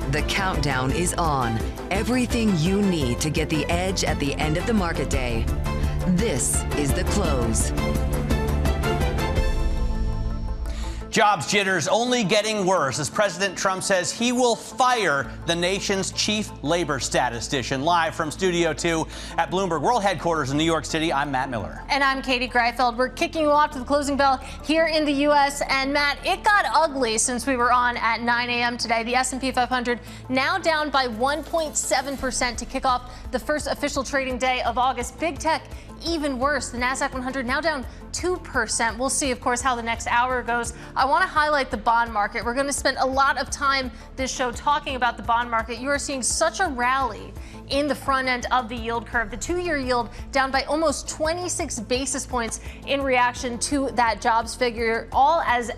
The countdown is on. Everything you need to get the edge at the end of the market day. This is The Close. Jobs jitters only getting worse as President Trump says he will fire the nation's chief labor statistician. Live from Studio 2 at Bloomberg World Headquarters in New York City, I'm Matt Miller. And I'm Katie Greifeld. We're kicking you off to the closing bell here in the U.S. And Matt, it got ugly since we were on at 9 a.m. today. The S&P 500 now down by 1.7% to kick off the first official trading day of August. Big tech even worse. The Nasdaq 100 now down 2%. We'll see, of course, how the next hour goes. I want to highlight the bond market. We're going to spend a lot of time this show talking about the bond market. You are seeing such a rally in the front end of the yield curve. The 2-year yield down by almost 26 basis points in reaction to that jobs figure, all as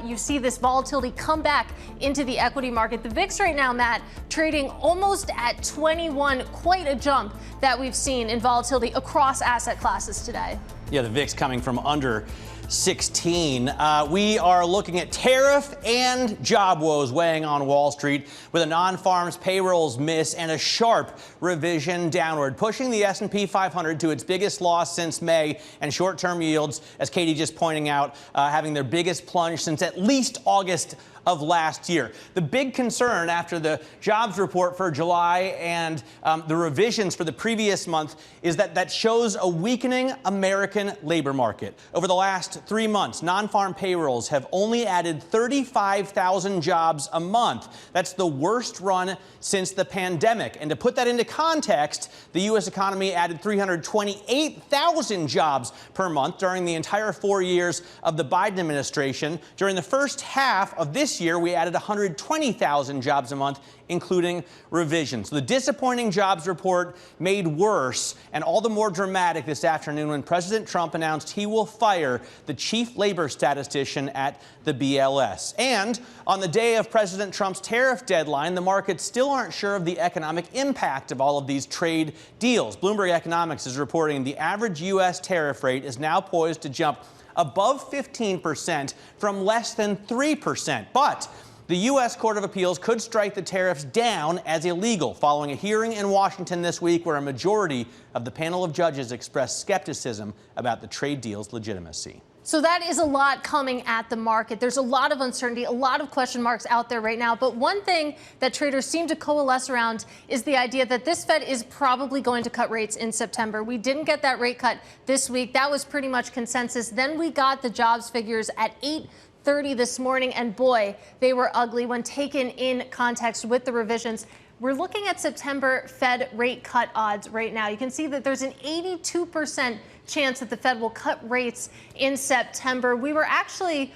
you see this volatility come back into the equity market. The VIX right now, Matt, trading almost at 21, quite a jump that we've seen in volatility across asset classes today. Yeah, the VIX coming from under 16. We are looking at tariff and job woes weighing on Wall Street with a non-farms payrolls miss and a sharp revision downward, pushing the S&P 500 to its biggest loss since May, and short-term yields, as Katie just pointing out, having their biggest plunge since at least August of last year. The big concern after the jobs report for July and the revisions for the previous month is that shows a weakening American labor market. Over the last 3 months, non-farm payrolls have only added 35,000 jobs a month. That's the worst run since the pandemic. And to put that into context, the U.S. economy added 328,000 jobs per month during the entire 4 years of the Biden administration. During the first half of this year, we added 120,000 jobs a month, including revisions. The disappointing jobs report made worse and all the more dramatic this afternoon when President Trump announced he will fire the chief labor statistician at the BLS. And on the day of President Trump's tariff deadline, the markets still aren't sure of the economic impact of all of these trade deals. Bloomberg Economics is reporting the average U.S. tariff rate is now poised to jump above 15% from less than 3%. But the U.S. Court of Appeals could strike the tariffs down as illegal following a hearing in Washington this week where a majority of the panel of judges expressed skepticism about the trade deal's legitimacy. So that is a lot coming at the market. There's a lot of uncertainty, a lot of question marks out there right now. But one thing that traders seem to coalesce around is the idea that this Fed is probably going to cut rates in September. We didn't get that rate cut this week. That was pretty much consensus. Then we got the jobs figures at 8:30 this morning, and boy, they were ugly when taken in context with the revisions. We're looking at September Fed rate cut odds right now. You can see that there's an 82% chance that the Fed will cut rates in September. We were actually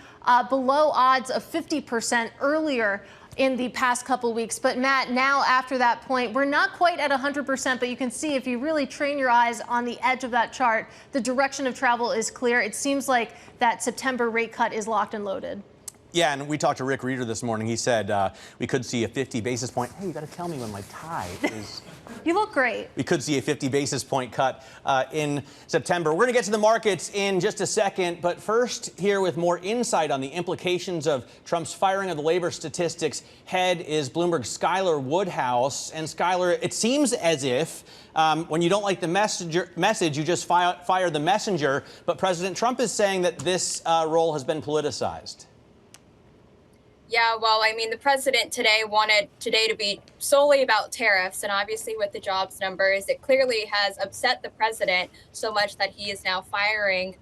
below odds of 50% earlier in the past couple weeks. But Matt, now after that point, we're not quite at 100%, but you can see if you really train your eyes on the edge of that chart, the direction of travel is clear. It seems like that September rate cut is locked and loaded. Yeah, and we talked to Rick Reeder this morning. He said we could see a 50 basis point. Hey, you got to tell me when my tie is. You look great. We could see a 50 basis point cut in September. We're going to get to the markets in just a second. But first, here with more insight on the implications of Trump's firing of the labor statistics head is Bloomberg's Skylar Woodhouse. And Skylar, it seems as if when you don't like the message, you just fire the messenger. But President Trump is saying that this role has been politicized. Yeah, well, I mean, the president today wanted today to be solely about tariffs. And obviously with the jobs numbers, it clearly has upset the president so much that he is now firing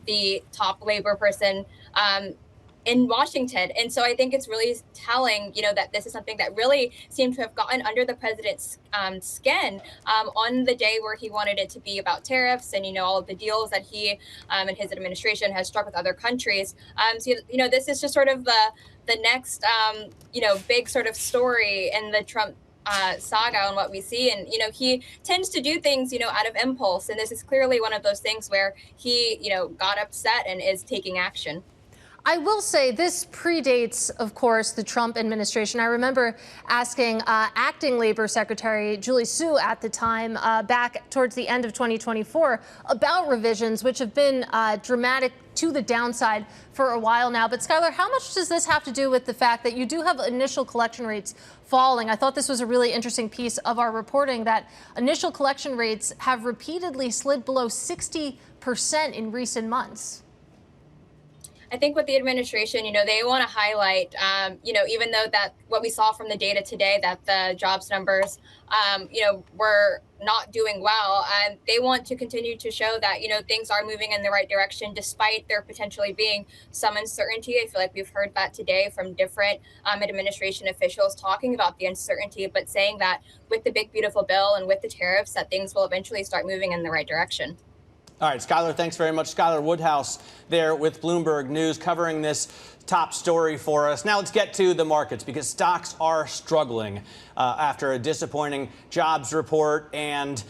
the top labor person in Washington. And so I think it's really telling, that this is something that really seemed to have gotten under the president's skin on the day where he wanted it to be about tariffs and, all of the deals that he and his administration has struck with other countries. So, this is just sort of the next, big sort of story in the Trump saga on what we see. And, he tends to do things, out of impulse. And this is clearly one of those things where he, got upset and is taking action. I will say this predates, of course, the Trump administration. I remember asking acting Labor Secretary Julie Su at the time, back towards the end of 2024, about revisions, which have been dramatic to the downside for a while now. But Skylar, how much does this have to do with the fact that you do have initial collection rates falling? I thought this was a really interesting piece of our reporting, that initial collection rates have repeatedly slid below 60% in recent months. I think with the administration, they want to highlight, even though that what we saw from the data today, that the jobs numbers, were not doing well, and they want to continue to show that, things are moving in the right direction, despite there potentially being some uncertainty. I feel like we've heard that today from different administration officials talking about the uncertainty, but saying that with the big, beautiful bill and with the tariffs, that things will eventually start moving in the right direction. All right, Skylar, thanks very much. Skylar Woodhouse there with Bloomberg News covering this top story for us. Now let's get to the markets, because stocks are struggling after a disappointing jobs report and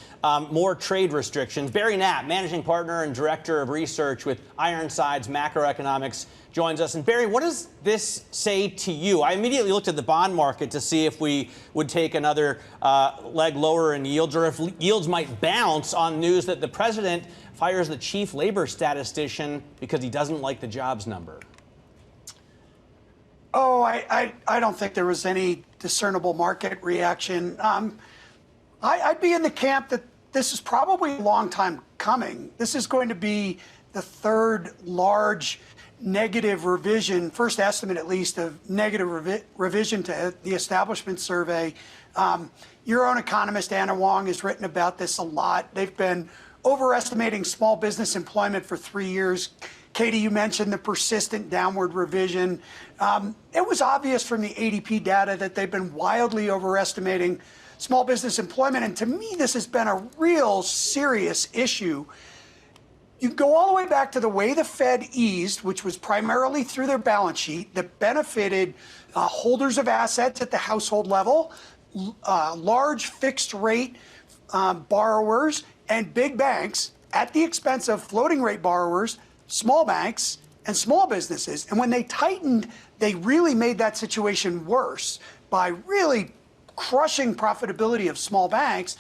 more trade restrictions. Barry Knapp, managing partner and director of research with Ironsides Macroeconomics, joins us. And Barry, what does this say to you? I immediately looked at the bond market to see if we would take another leg lower in yields, or if yields might bounce on news that the president fires the chief labor statistician because he doesn't like the jobs number. Oh, I don't think there was any discernible market reaction. I'd be in the camp that this is probably a long time coming. This is going to be the third large negative revision, first estimate at least, of negative revision to the establishment survey. Your own economist, Anna Wong, has written about this a lot. They've been overestimating small business employment for 3 years. Katie, you mentioned the persistent downward revision. It was obvious from the ADP data that they've been wildly overestimating small business employment. And to me, this has been a real serious issue. You go all the way back to the way the Fed eased, which was primarily through their balance sheet, that benefited holders of assets at the household level, large fixed rate borrowers, and big banks at the expense of floating rate borrowers, small banks, and small businesses. And when they tightened, they really made that situation worse by really crushing profitability of small banks.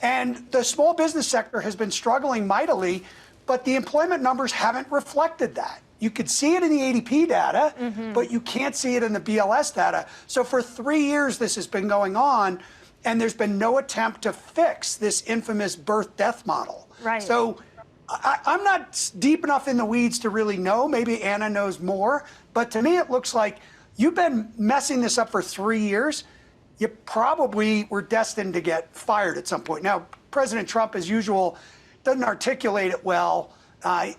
And the small business sector has been struggling mightily, but the employment numbers haven't reflected that. You could see it in the ADP data, but you can't see it in the BLS data. So for 3 years, this has been going on, and there's been no attempt to fix this infamous birth-death model. Right. So I'm not deep enough in the weeds to really know. Maybe Anna knows more. But to me, it looks like you've been messing this up for 3 years. You probably were destined to get fired at some point. Now, President Trump, as usual, doesn't articulate it well.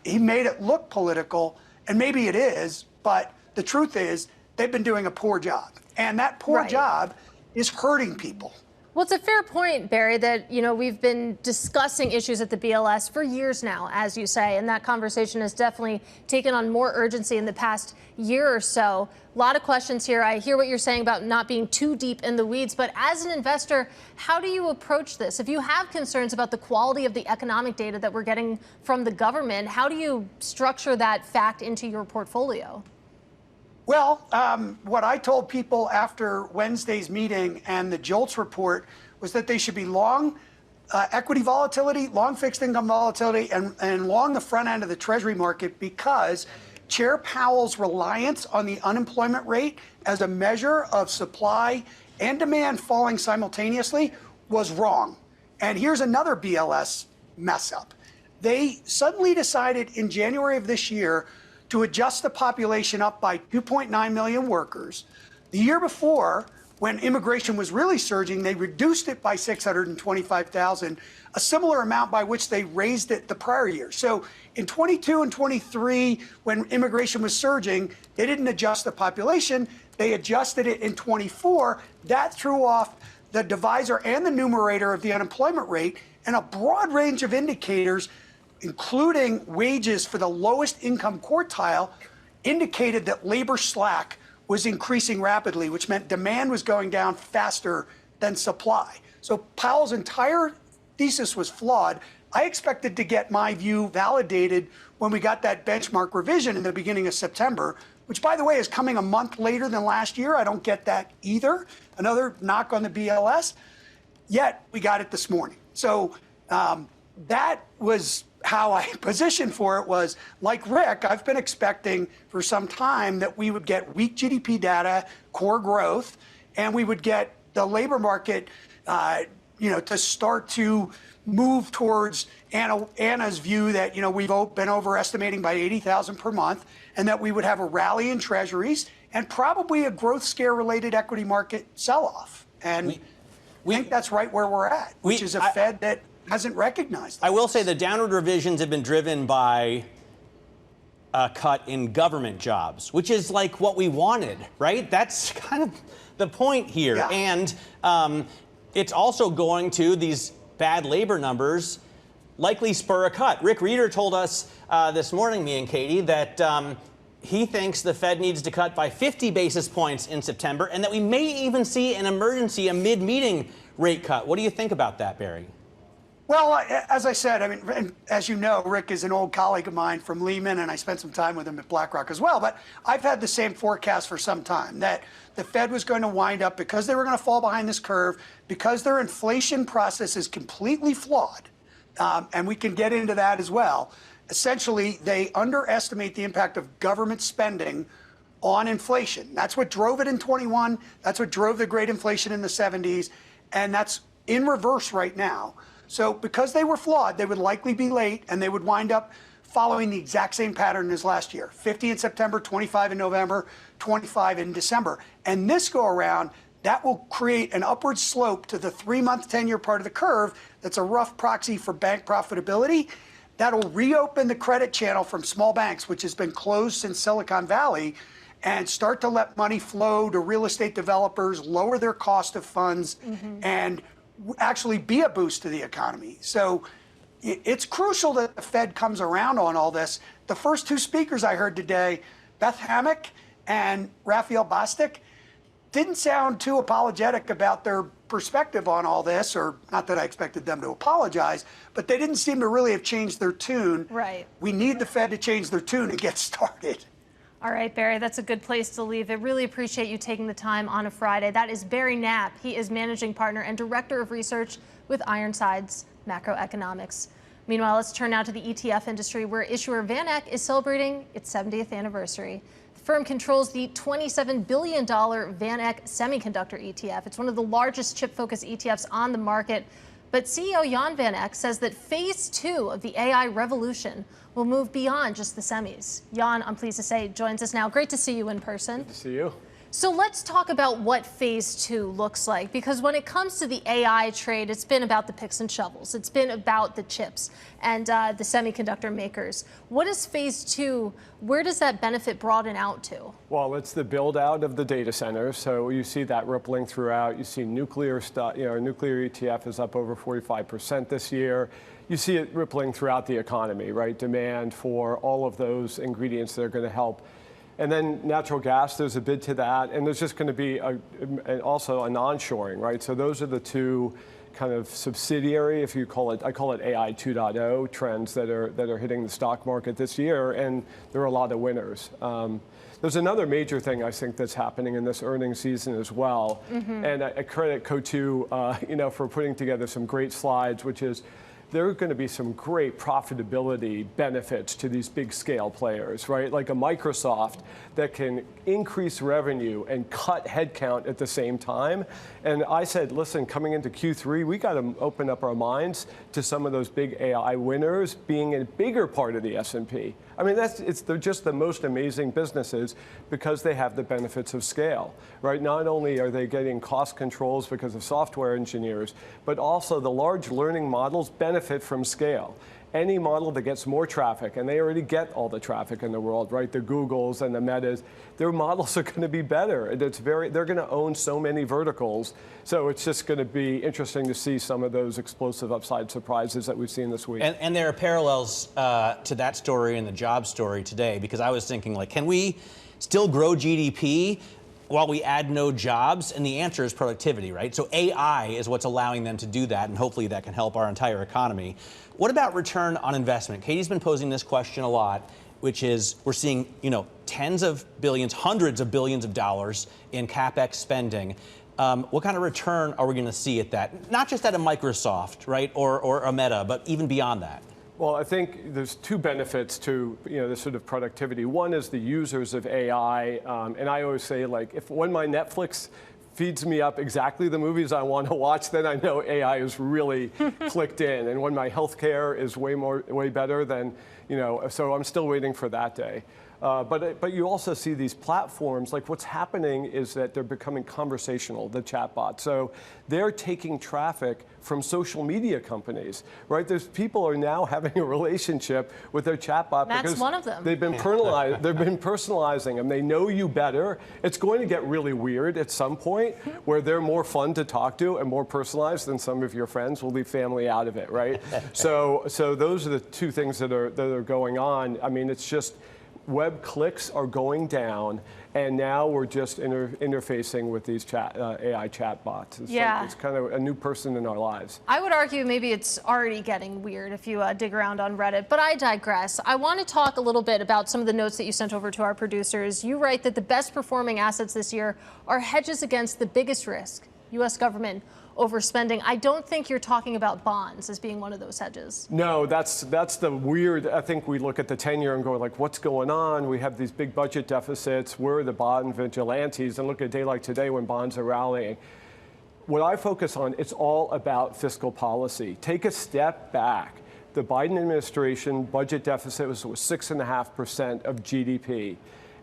He made it look political, and maybe it is. But the truth is, they've been doing a poor job. And that poor job is hurting people. Well, it's a fair point, Barry, that, we've been discussing issues at the BLS for years now, as you say, and that conversation has definitely taken on more urgency in the past year or so. A lot of questions here. I hear what you're saying about not being too deep in the weeds, but as an investor, how do you approach this? If you have concerns about the quality of the economic data that we're getting from the government, how do you structure that fact into your portfolio? Well, what I told people after Wednesday's meeting and the JOLTS report was that they should be long equity volatility, long fixed income volatility, and long the front end of the Treasury market, because Chair Powell's reliance on the unemployment rate as a measure of supply and demand falling simultaneously was wrong. And here's another BLS mess up. They suddenly decided in January of this year to adjust the population up by 2.9 million workers. The year before, when immigration was really surging, they reduced it by 625,000, a similar amount by which they raised it the prior year. So in 22 and 23, when immigration was surging, they didn't adjust the population. They adjusted it in 24. That threw off the divisor and the numerator of the unemployment rate, and a broad range of indicators, including wages for the lowest income quartile, indicated that labor slack was increasing rapidly, which meant demand was going down faster than supply. So Powell's entire thesis was flawed. I expected to get my view validated when we got that benchmark revision in the beginning of September, which, by the way, is coming a month later than last year. I don't get that either. Another knock on the BLS. Yet we got it this morning. So that was how I positioned for it. Was like Rick, I've been expecting for some time that we would get weak GDP data, core growth, and we would get the labor market, to start to move towards Anna's view that, we've been overestimating by 80,000 per month, and that we would have a rally in treasuries and probably a growth scare related equity market sell-off. And we think that's right where we're at, which is a Fed that hasn't recognized that. I will say the downward revisions have been driven by a cut in government jobs, which is like what we wanted, right? That's kind of the point here. Yeah. And it's also going to, these bad labor numbers likely spur a cut. Rick Reeder told us this morning, me and Katie, that he thinks the Fed needs to cut by 50 basis points in September, and that we may even see an emergency, a mid-meeting rate cut. What do you think about that, Barry? Well, as I said, and as you know, Rick is an old colleague of mine from Lehman, and I spent some time with him at BlackRock as well. But I've had the same forecast for some time, that the Fed was going to wind up, because they were going to fall behind this curve, because their inflation process is completely flawed, and we can get into that as well. Essentially, they underestimate the impact of government spending on inflation. That's what drove it in 21. That's what drove the great inflation in the 70s. And that's in reverse right now. So because they were flawed, they would likely be late, and they would wind up following the exact same pattern as last year. 50 in September, 25 in November, 25 in December. And this go around, that will create an upward slope to the 3-month, 10-year part of the curve that's a rough proxy for bank profitability. That'll reopen the credit channel from small banks, which has been closed since Silicon Valley, and start to let money flow to real estate developers, lower their cost of funds, and actually be a boost to the economy. So it's crucial that the Fed comes around on all this. The first two speakers I heard today, Beth Hammack and Raphael Bostic, didn't sound too apologetic about their perspective on all this, or not that I expected them to apologize, but they didn't seem to really have changed their tune. Right. We need the Fed to change their tune and get started. All right, Barry, that's a good place to leave it. Really appreciate you taking the time on a Friday. That is Barry Knapp. He is Managing Partner and Director of Research with Ironsides Macroeconomics. Meanwhile, let's turn now to the ETF industry, where issuer VanEck is celebrating its 70th anniversary. The firm controls the $27 billion VanEck Semiconductor ETF. It's one of the largest chip-focused ETFs on the market. But CEO Jan van Eck says that phase 2 of the AI revolution will move beyond just the semis. Jan, I'm pleased to say, joins us now. Great to see you in person. Good to see you. So let's talk about what phase 2 looks like, because when it comes to the AI trade, it's been about the picks and shovels. It's been about the chips and the semiconductor makers. What is phase 2? Where does that benefit broaden out to? Well, it's the build out of the data centers. So you see that rippling throughout. You see nuclear stuff, nuclear ETF is up over 45% this year. You see it rippling throughout the economy, right? Demand for all of those ingredients that are going to help. And then natural gas, there's a bid to that, and there's just going to be also an onshoring, right? So those are the two kind of subsidiary, if you call it, I call it AI 2.0 trends that are hitting the stock market this year, and there are a lot of winners. There's another major thing I think that's happening in this earnings season as well, and I credit Cotu, for putting together some great slides, which is there are going to be some great profitability benefits to these big scale players, right? Like a Microsoft that can increase revenue and cut headcount at the same time. And I said, listen, coming into Q3, we got to open up our minds to some of those big AI winners being a bigger part of the S&P. I mean, they're just the most amazing businesses because they have the benefits of scale, right? Not only are they getting cost controls because of software engineers, but also the large learning models benefit from scale. Any model that gets more traffic, and they already get all the traffic in the world, right? The Googles and the Metas, their models are going to be better. And they're going to own so many verticals. So it's just going to be interesting to see some of those explosive upside surprises that we've seen this week. And there are parallels to that story and the job story today, because I was thinking, like, can we still grow GDP while we add no jobs? And the answer is productivity, right? So AI is what's allowing them to do that, and hopefully that can help our entire economy. What about return on investment? Katie's been posing this question a lot. which is we're seeing, tens of billions, hundreds of billions of dollars in CapEx spending. What kind of return are we going to see at that? Not just at a Microsoft, right, or a Meta, but even beyond that. Well, I think there's two benefits to this sort of productivity. One is the users of AI, and I always say, like, when my Netflix feeds me up exactly the movies I want to watch, then I know AI is really clicked in. And when my healthcare is way better, then so I'm still waiting for that day. But you also see these platforms, like what's happening is that they're becoming conversational, the chatbots. So they're taking traffic from social media companies, right? There's people are now having a relationship with their chatbot That's because one of them. they've been personalizing them. They know you better. It's going to get really weird at some point where they're more fun to talk to and more personalized than some of your friends. We'll leave family out of it, right? so those are the two things that are going on. I mean, it's just web clicks are going down, and now we're just interfacing with these AI chatbots. It's kind of a new person in our lives. I would argue maybe it's already getting weird if you dig around on Reddit, but I digress. I want to talk a little bit about some of the notes that you sent over to our producers. You write that the best performing assets this year are hedges against the biggest risk, U.S. government overspending. I don't think you're talking about bonds as being one of those hedges. No, that's the weird. I think we look at the 10-year and go like, what's going on? We have these big budget deficits. We're the bond vigilantes. And look at a day like today when bonds are rallying. What I focus on, it's all about fiscal policy. Take a step back. The Biden administration budget deficit was 6.5% of GDP.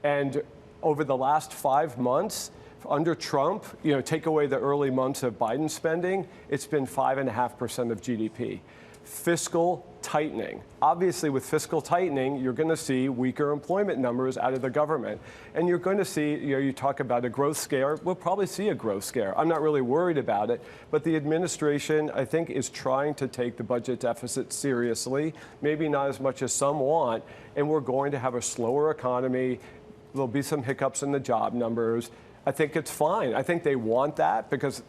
And over the last 5 months, under Trump, take away the early months of Biden spending, it's been 5.5% of GDP. Fiscal tightening. Obviously, with fiscal tightening, you're going to see weaker employment numbers out of the government. And you're going to see, you talk about a growth scare. We'll probably see a growth scare. I'm not really worried about it. But the administration, I think, is trying to take the budget deficit seriously, maybe not as much as some want. And we're going to have a slower economy. There'll be some hiccups in the job numbers. I think it's fine. I think they want that because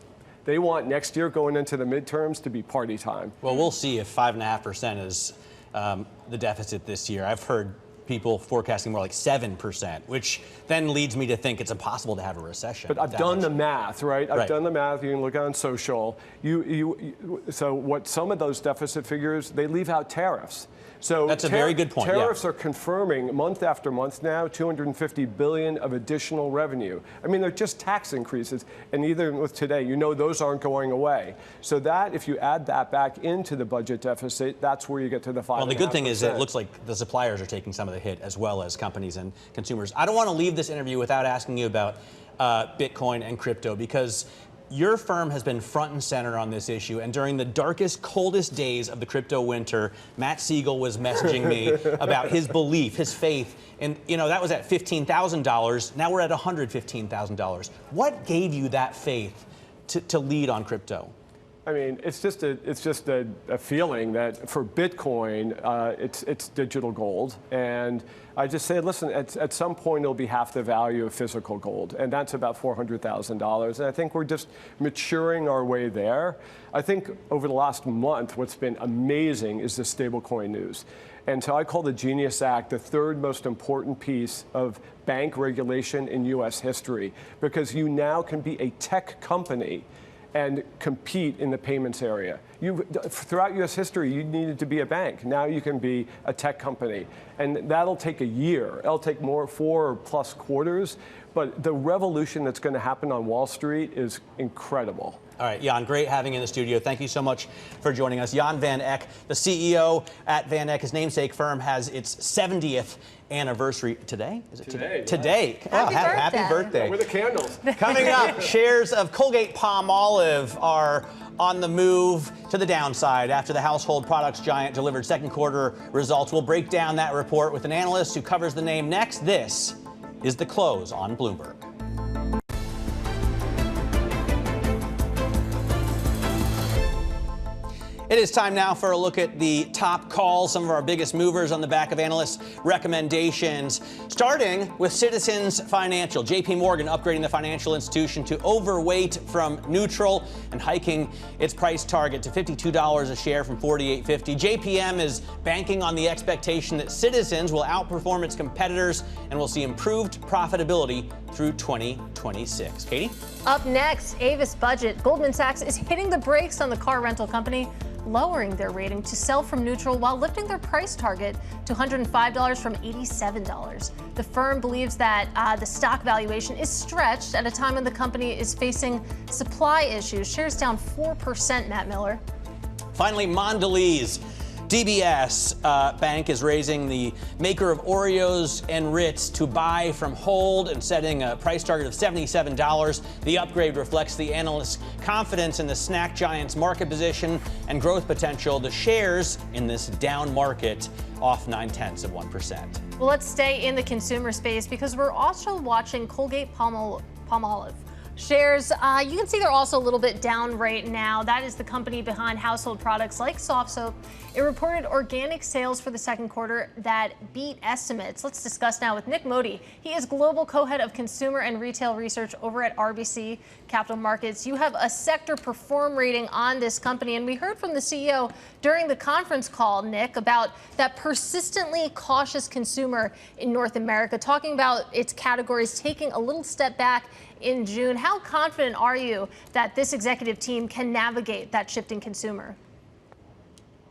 they want next year going into the midterms to be party time. Well, we'll see if 5.5% is the deficit this year. I've heard people forecasting more like 7%, which then leads me to think it's impossible to have a recession. But I've done the math, right? I've done the math. You can look on social. So what some of those deficit figures, they leave out tariffs. So that's a very good point. Tariffs are confirming month after month now $250 billion of additional revenue. I mean, they're just tax increases, and even with today, those aren't going away. So that, if you add that back into the budget deficit, that's where you get to the 5.5%. Well, the good thing is it looks like the suppliers are taking some of the hit as well as companies and consumers. I don't want to leave this interview without asking you about Bitcoin and crypto, because your firm has been front and center on this issue, and during the darkest, coldest days of the crypto winter, Matt Siegel was messaging me about his belief, his faith, and that was at $15,000. Now we're at $115,000. What gave you that faith to lead on crypto? I mean, it's just a feeling that for Bitcoin, it's digital gold, and I just say, listen, at some point it'll be half the value of physical gold, and that's about $400,000. And I think we're just maturing our way there. I think over the last month, what's been amazing is the stablecoin news. And so I call the Genius Act the third most important piece of bank regulation in U.S. history, because you now can be a tech company and compete in the payments area. Throughout U.S. history, you needed to be a bank. Now you can be a tech company. And that'll take a year. It'll take 4+ quarters. But the revolution that's going to happen on Wall Street is incredible. All right, Jan, great having you in the studio. Thank you so much for joining us. Jan van Eck, the CEO at Van Eck, his namesake firm, has its 70th anniversary today. Is it today? Today. Happy birthday. With the candles. Coming up, shares of Colgate-Palmolive are on the move to the downside after the household products giant delivered second quarter results. We'll break down that report with an analyst who covers the name next. This is The Close on Bloomberg. It is time now for a look at the top calls, some of our biggest movers on the back of analysts' recommendations. Starting with Citizens Financial. JP Morgan upgrading the financial institution to overweight from neutral and hiking its price target to $52 a share from $48.50. JPM is banking on the expectation that Citizens will outperform its competitors and will see improved profitability through 2026. Katie? Up next, Avis Budget. Goldman Sachs is hitting the brakes on the car rental company, lowering their rating to sell from neutral while lifting their price target to $105 from $87. The firm believes that the stock valuation is stretched at a time when the company is facing supply issues. Shares down 4%, Matt Miller. Finally, Mondelez. DBS Bank is raising the maker of Oreos and Ritz to buy from hold and setting a price target of $77. The upgrade reflects the analysts' confidence in the snack giant's market position and growth potential. The shares in this down market off 0.9%. Well, let's stay in the consumer space because we're also watching Colgate-Palmolive. Shares, you can see they're also a little bit down right now. That is the company behind household products like soft soap. It reported organic sales for the second quarter that beat estimates. Let's discuss now with Nik Modi. He is global co-head of consumer and retail research over at RBC Capital Markets. You have a sector perform rating on this company, and we heard from the CEO during the conference call, Nick, about that persistently cautious consumer in North America, talking about its categories taking a little step back in June. How confident are you that this executive team can navigate that shifting consumer?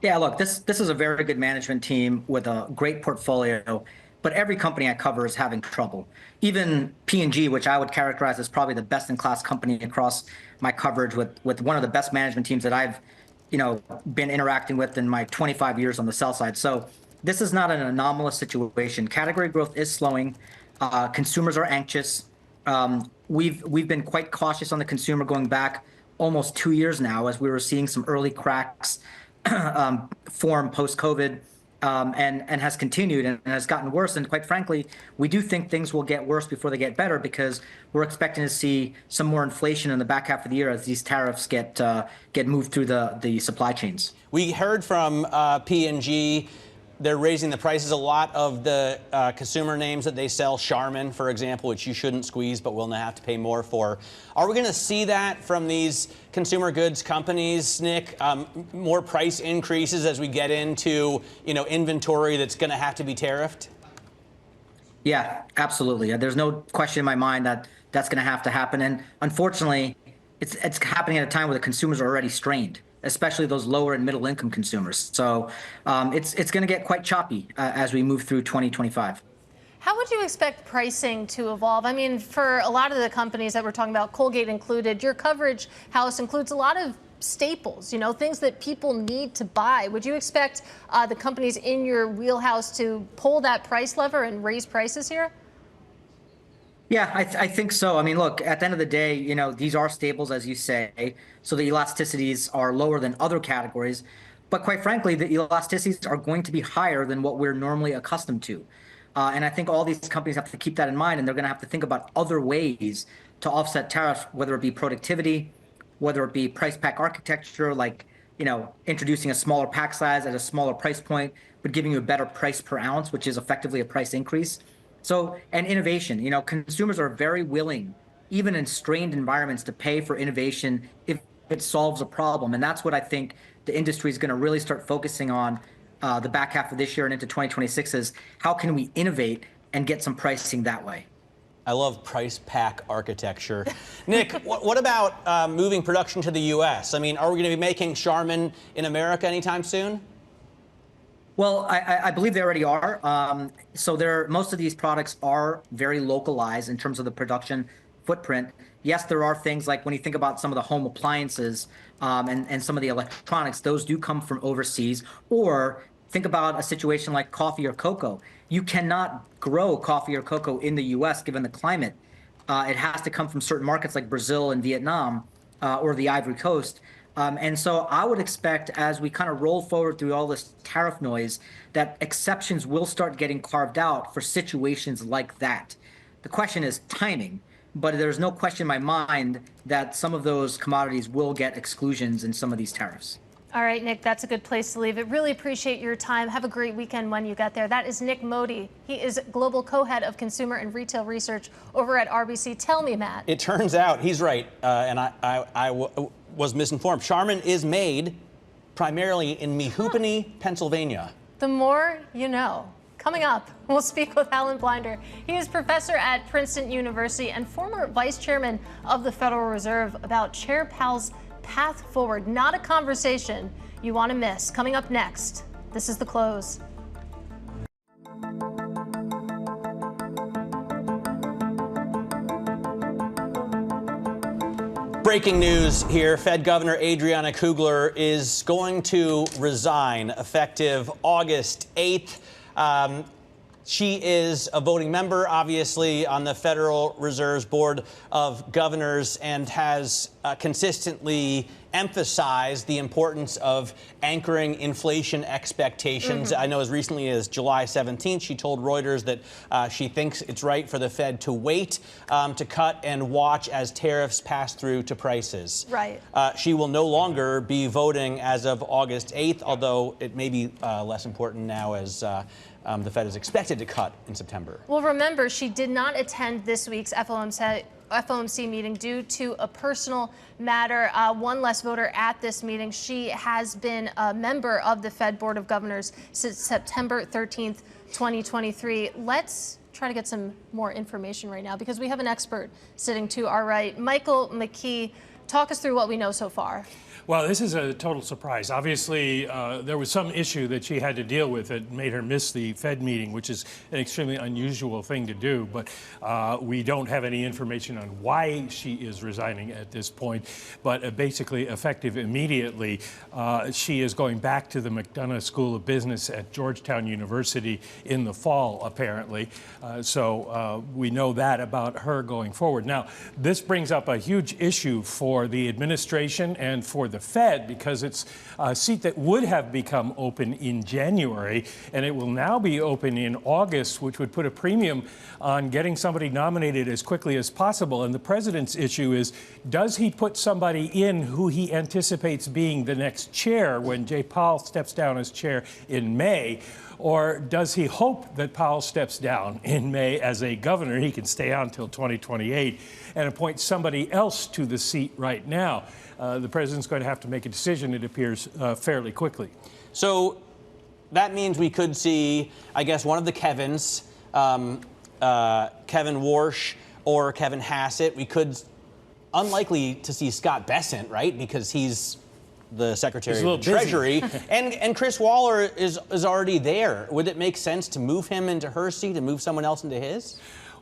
Yeah, look, this is a very good management team with a great portfolio, but every company I cover is having trouble. Even P&G, which I would characterize as probably the best-in-class company across my coverage, with one of the best management teams that I've, been interacting with in my 25 years on the sell side. So this is not an anomalous situation. Category growth is slowing. Consumers are anxious. We've been quite cautious on the consumer going back almost 2 years now, as we were seeing some early cracks form post-COVID, and has continued and has gotten worse. And quite frankly, we do think things will get worse before they get better, because we're expecting to see some more inflation in the back half of the year as these tariffs get moved through the supply chains. We heard from P&G. They're raising the prices. A lot of the consumer names that they sell, Charmin, for example, which you shouldn't squeeze but will now have to pay more for. Are we going to see that from these consumer goods companies, Nick? More price increases as we get into, inventory that's going to have to be tariffed? Yeah, absolutely. There's no question in my mind that that's going to have to happen. And unfortunately, it's happening at a time where the consumers are already strained, especially those lower and middle income consumers. So it's going to get quite choppy as we move through 2025. How would you expect pricing to evolve? I mean, for a lot of the companies that we're talking about, Colgate included, your coverage house includes a lot of staples, things that people need to buy. Would you expect the companies in your wheelhouse to pull that price lever and raise prices here? Yeah, I think so. I mean, look, at the end of the day, these are staples, as you say, so the elasticities are lower than other categories. But quite frankly, the elasticities are going to be higher than what we're normally accustomed to. And I think all these companies have to keep that in mind, and they're going to have to think about other ways to offset tariffs, whether it be productivity, whether it be price pack architecture, like, introducing a smaller pack size at a smaller price point, but giving you a better price per ounce, which is effectively a price increase. So, and innovation, consumers are very willing, even in strained environments, to pay for innovation if it solves a problem. And that's what I think the industry is going to really start focusing on the back half of this year and into 2026 is how can we innovate and get some pricing that way. I love price pack architecture. Nick, what about moving production to the U.S.? I mean, are we going to be making Charmin in America anytime soon? Well, I believe they already are. So most of these products are very localized in terms of the production footprint. Yes, there are things like when you think about some of the home appliances and some of the electronics, those do come from overseas. Or think about a situation like coffee or cocoa. You cannot grow coffee or cocoa in the U.S. given the climate. It has to come from certain markets like Brazil and Vietnam or the Ivory Coast. And so I would expect, as we kind of roll forward through all this tariff noise, that exceptions will start getting carved out for situations like that. The question is timing, but there's no question in my mind that some of those commodities will get exclusions in some of these tariffs. All right, Nick, that's a good place to leave it. Really appreciate your time. Have a great weekend when you get there. That is Nik Modi. He is Global Co-Head of Consumer and Retail Research over at RBC. Tell me, Matt. It turns out he's right, and I was misinformed. Charmin is made primarily in Mehoopany, Pennsylvania. The more you know. Coming up, we'll speak with Alan Blinder. He is professor at Princeton University and former vice chairman of the Federal Reserve about Chair Powell's path forward. Not a conversation you want to miss. Coming up next, this is The Close. Breaking news here. Fed Governor Adriana Kugler is going to resign effective August 8th. She is a voting member, obviously, on the Federal Reserve's Board of Governors and has consistently emphasized the importance of anchoring inflation expectations. I know as recently as July 17th, she told Reuters that she thinks it's right for the Fed to wait to cut and watch as tariffs pass through to prices. Right. She will no longer be voting as of August 8th, although it may be less important now as the Fed is expected to cut in September. Well, remember, she did not attend this week's FOMC meeting due to a personal matter. One less voter at this meeting. She has been a member of the Fed Board of Governors since September 13th, 2023. Let's try to get some more information right now because we have an expert sitting to our right. McKee, talk us through what we know so far. Well, this is a total surprise. Obviously, there was some issue that she had to deal with that made her miss the Fed meeting, which is an extremely unusual thing to do. But we don't have any information on why she is resigning at this point. But basically, effective immediately, she is going back to the McDonough School of Business at Georgetown University in the fall, apparently. So we know that about her going forward. Now, this brings up a huge issue for the administration and for the Fed because it's a seat that would have become open in January and it will now be open in August, which would put a premium on getting somebody nominated as quickly as possible. And the president's issue is, does he put somebody in who he anticipates being the next chair when Jay Powell steps down as chair in May? Or does he hope that Powell steps down in May as a governor? He can stay on until 2028 and appoint somebody else to the seat right now. The president's going to have to make a decision, it appears, fairly quickly. So that means we could see, I guess, one of the Kevins, Kevin Warsh or Kevin Hassett. We could, unlikely to see Scott Bessent, right? Because he's the Secretary of the Treasury. and Chris Waller is already there. Would it make sense to move him into her seat and move someone else into his?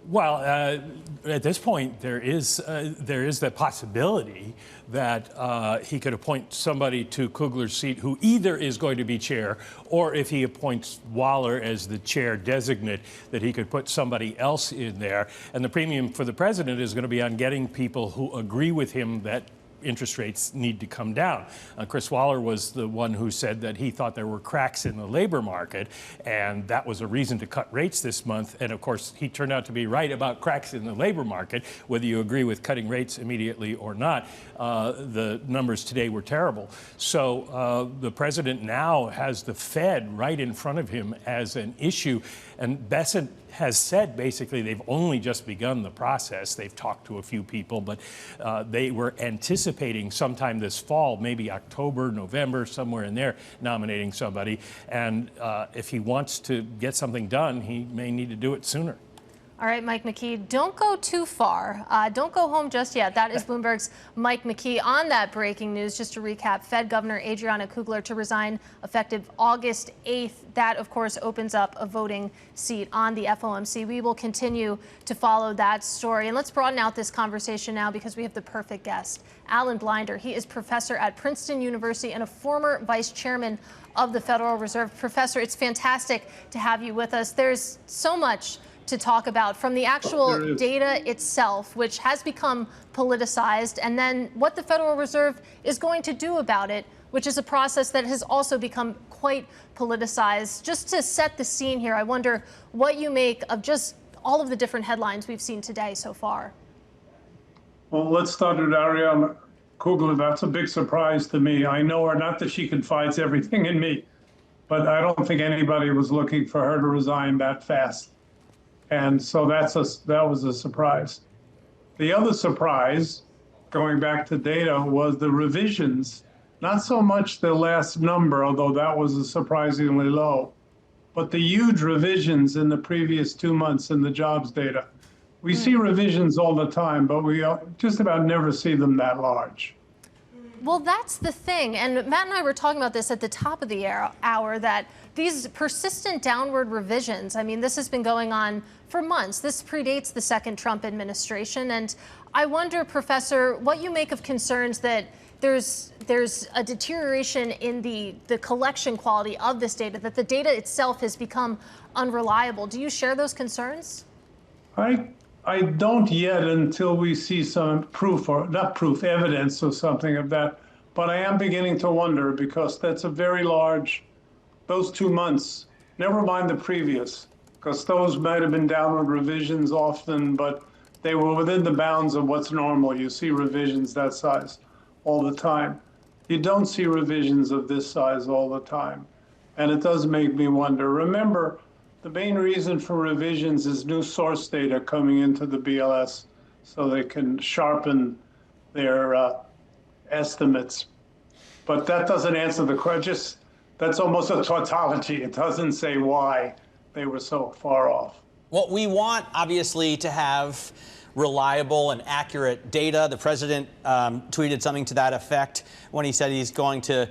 Well, at this point, there is the possibility that he could appoint somebody to Kugler's seat who either is going to be chair, or if he appoints Waller as the chair designate, that he could put somebody else in there. And the premium for the president is going to be on getting people who agree with him that interest rates need to come down. Chris Waller was the one who said that he thought there were cracks in the labor market, and that was a reason to cut rates this month. And of course, he turned out to be right about cracks in the labor market, whether you agree with cutting rates immediately or not. The numbers today were terrible. So the president now has the Fed right in front of him as an issue. And Bessent has said basically they've only just begun the process. They've talked to a few people, but they were anticipating sometime this fall, maybe October, November, somewhere in there, nominating somebody. And if he wants to get something done, he may need to do it sooner. All right, McKee, don't go too far. Don't go home just yet. That is Bloomberg's McKee. On that breaking news, just to recap, Fed Governor Adriana Kugler to resign effective August 8th. That, of course, opens up a voting seat on the FOMC. We will continue to follow that story. And let's broaden out this conversation now because we have the perfect guest, Alan Blinder. He is professor at Princeton University and a former vice chairman of the Federal Reserve. Professor, it's fantastic to have you with us. There's so much to talk about, from the actual data itself, which has become politicized, and then what the Federal Reserve is going to do about it, which is a process that has also become quite politicized. Just to set the scene here, I wonder what you make of just all of the different headlines we've seen today so far. Well, let's start with Ariana. Kugler, that's a big surprise to me. I know her, not that she confides everything in me, but I don't think anybody was looking for her to resign that fast. And so that was a surprise. The other surprise, going back to data, was the revisions. Not so much the last number, although that was surprisingly low, but the huge revisions in the previous 2 months in the jobs data. We see revisions all the time, but we just about never see them that large. Well, that's the thing. And Matt and I were talking about this at the top of the hour, that these persistent downward revisions, I mean, this has been going on for months. This predates the second Trump administration. And I wonder, Professor, what you make of concerns that there's a deterioration in the collection quality of this data, that the data itself has become unreliable. Do you share those concerns? I don't yet, until we see some proof, or not proof, evidence or something of that. But I am beginning to wonder, because that's a very large, those 2 months, never mind the previous, because those might have been downward revisions often, but they were within the bounds of what's normal. You see revisions that size all the time. You don't see revisions of this size all the time. And it does make me wonder. Remember, the main reason for revisions is new source data coming into the BLS so they can sharpen their estimates. But that doesn't answer the question. That's almost a tautology. It doesn't say why they were so far off. Well, we want, obviously, to have reliable and accurate data. The president tweeted something to that effect when he said he's going to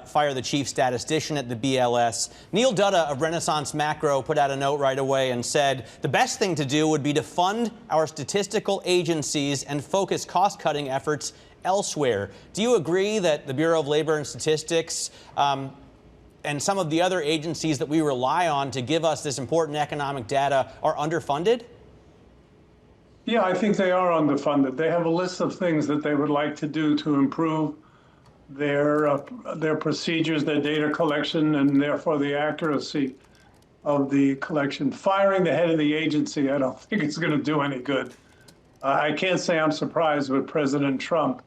fire the chief statistician at the BLS. Neil Dutta of Renaissance Macro put out a note right away and said the best thing to do would be to fund our statistical agencies and focus cost-cutting efforts elsewhere. Do you agree that the Bureau of Labor and Statistics and some of the other agencies that we rely on to give us this important economic data are underfunded? Yeah, I think they are underfunded. They have a list of things that they would like to do to improve their procedures, their data collection, and therefore the accuracy of the collection. Firing the head of the agency, I don't think it's going to do any good. I can't say I'm surprised with President Trump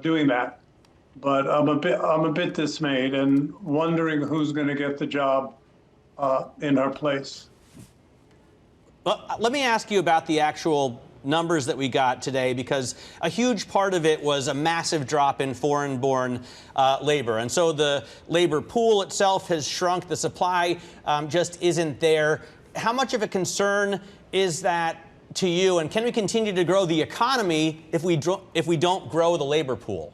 doing that, but I'm a bit dismayed and wondering who's going to get the job in her place. Well, let me ask you about the actual numbers that we got today, because a huge part of it was a massive drop in foreign-born labor. And so the labor pool itself has shrunk. The supply just isn't there. How much of a concern is that to you? And can we continue to grow the economy if we don't grow the labor pool?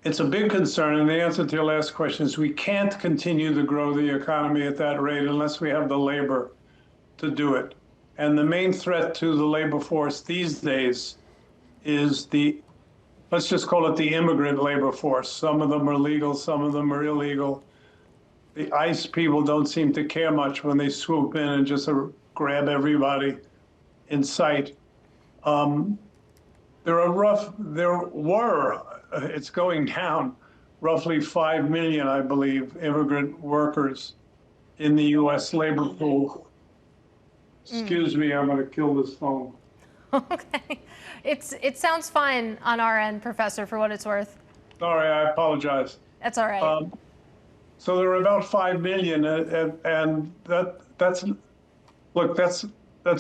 It's a big concern. And the answer to your last question is we can't continue to grow the economy at that rate unless we have the labor to do it. And the main threat to the labor force these days is let's just call it the immigrant labor force. Some of them are legal, some of them are illegal. The ICE people don't seem to care much when they swoop in and just grab everybody in sight. It's going down, roughly 5 million, I believe, immigrant workers in the U.S. labor pool. Excuse me, I'm going to kill this phone. Okay. It sounds fine on our end, Professor, for what it's worth. Sorry, I apologize. That's all right. So there are about 5 million, and that's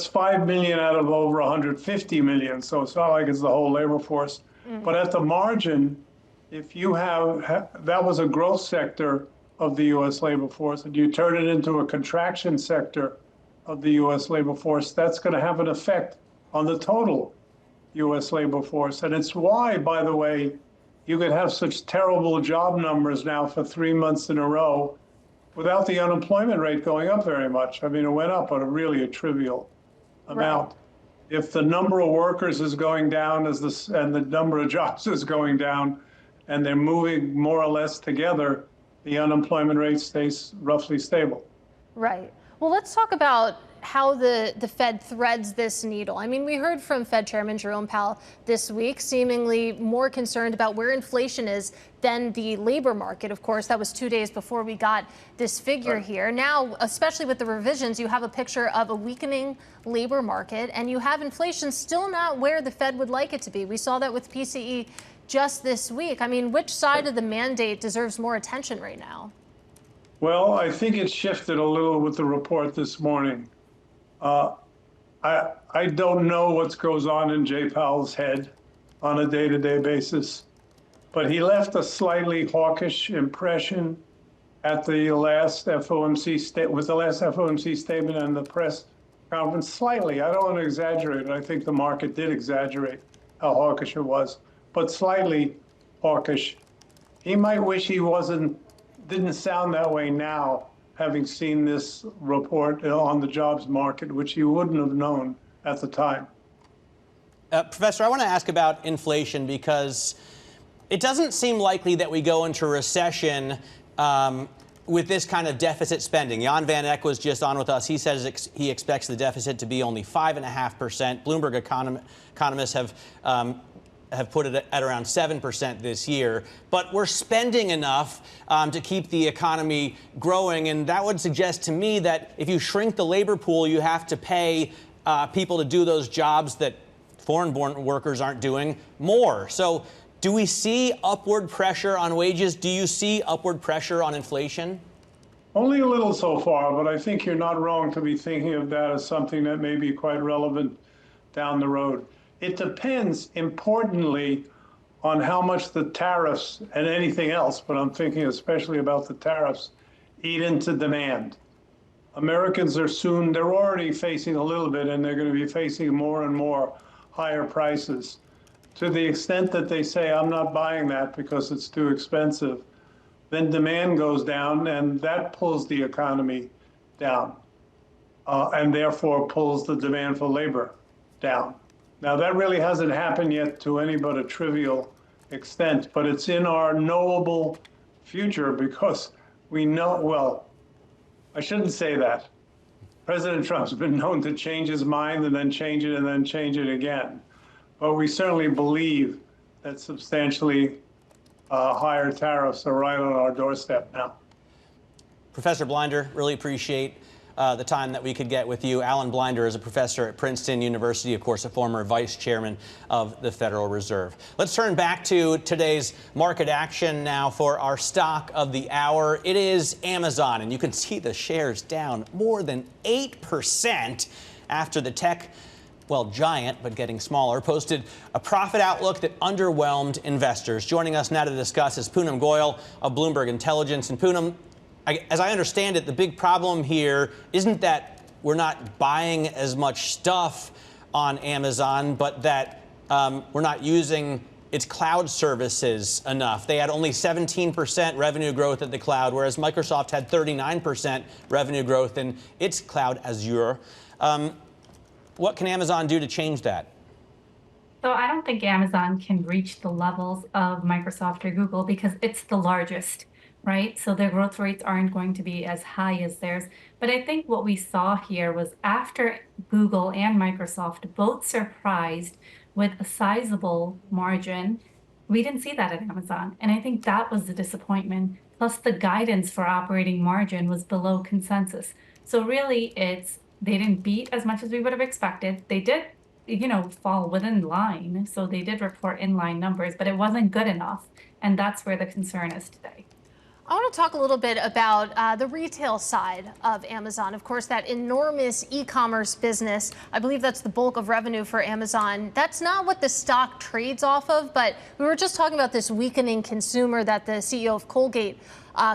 5 million out of over 150 million. So it's not like it's the whole labor force. But at the margin, if you that was a growth sector of the U.S. labor force, and you turn it into a contraction sector of the U.S. labor force, that's going to have an effect on the total U.S. labor force. And it's why, by the way, you could have such terrible job numbers now for 3 months in a row without the unemployment rate going up very much. I mean, it went up, but really a trivial amount. Right. If the number of workers is going down and the number of jobs is going down, and they're moving more or less together, the unemployment rate stays roughly stable. Right. Well, let's talk about how the Fed threads this needle. I mean, we heard from Fed Chairman Jerome Powell this week, seemingly more concerned about where inflation is than the labor market. Of course, that was 2 days before we got this figure here. Now, especially with the revisions, you have a picture of a weakening labor market, and you have inflation still not where the Fed would like it to be. We saw that with PCE just this week. I mean, which side of the mandate deserves more attention right now? Well, I think it shifted a little with the report this morning. I don't know what goes on in Jay Powell's head on a day-to-day basis, but he left a slightly hawkish impression at the last FOMC statement and the press conference. Slightly, I don't want to exaggerate it. I think the market did exaggerate how hawkish it was, but slightly hawkish. He might wish he didn't sound that way now, having seen this report on the jobs market, which he wouldn't have known at the time. Professor, I want to ask about inflation because it doesn't seem likely that we go into recession with this kind of deficit spending. Jan van Eck was just on with us. He says he expects the deficit to be only 5.5%. Bloomberg economists have put it at around 7% this year. But we're spending enough to keep the economy growing. And that would suggest to me that if you shrink the labor pool, you have to pay people to do those jobs that foreign-born workers aren't doing more. So do we see upward pressure on wages? Do you see upward pressure on inflation? Only a little so far, but I think you're not wrong to be thinking of that as something that may be quite relevant down the road. It depends, importantly, on how much the tariffs and anything else, but I'm thinking especially about the tariffs, eat into demand. Americans they're already facing a little bit, and they're going to be facing more and more higher prices. To the extent that they say, I'm not buying that because it's too expensive, then demand goes down, and that pulls the economy down, and therefore pulls the demand for labor down. Now, that really hasn't happened yet to any but a trivial extent, but it's in our knowable future because we know, well, I shouldn't say that. President Trump's been known to change his mind and then change it and then change it again. But we certainly believe that substantially higher tariffs are right on our doorstep now. Professor Blinder, really appreciate the time that we could get with you. Alan Blinder is a professor at Princeton University, of course, a former vice chairman of the Federal Reserve. Let's turn back to today's market action now for our stock of the hour. It is Amazon, and you can see the shares down more than 8% after the tech, well, giant, but getting smaller, posted a profit outlook that underwhelmed investors. Joining us now to discuss is Poonam Goyal of Bloomberg Intelligence. And Poonam, as I understand it, the big problem here isn't that we're not buying as much stuff on Amazon, but that we're not using its cloud services enough. They had only 17% revenue growth at the cloud, whereas Microsoft had 39% revenue growth in its cloud Azure. What can Amazon do to change that? So I don't think Amazon can reach the levels of Microsoft or Google because it's the largest, right? So their growth rates aren't going to be as high as theirs. But I think what we saw here was after Google and Microsoft both surprised with a sizable margin, we didn't see that at Amazon. And I think that was the disappointment. Plus the guidance for operating margin was below consensus. So really they didn't beat as much as we would have expected. They did, fall within line. So they did report in-line numbers, but it wasn't good enough. And that's where the concern is today. I want to talk a little bit about the retail side of Amazon. Of course, that enormous e-commerce business, I believe that's the bulk of revenue for Amazon. That's not what the stock trades off of, but we were just talking about this weakening consumer that the CEO of Colgate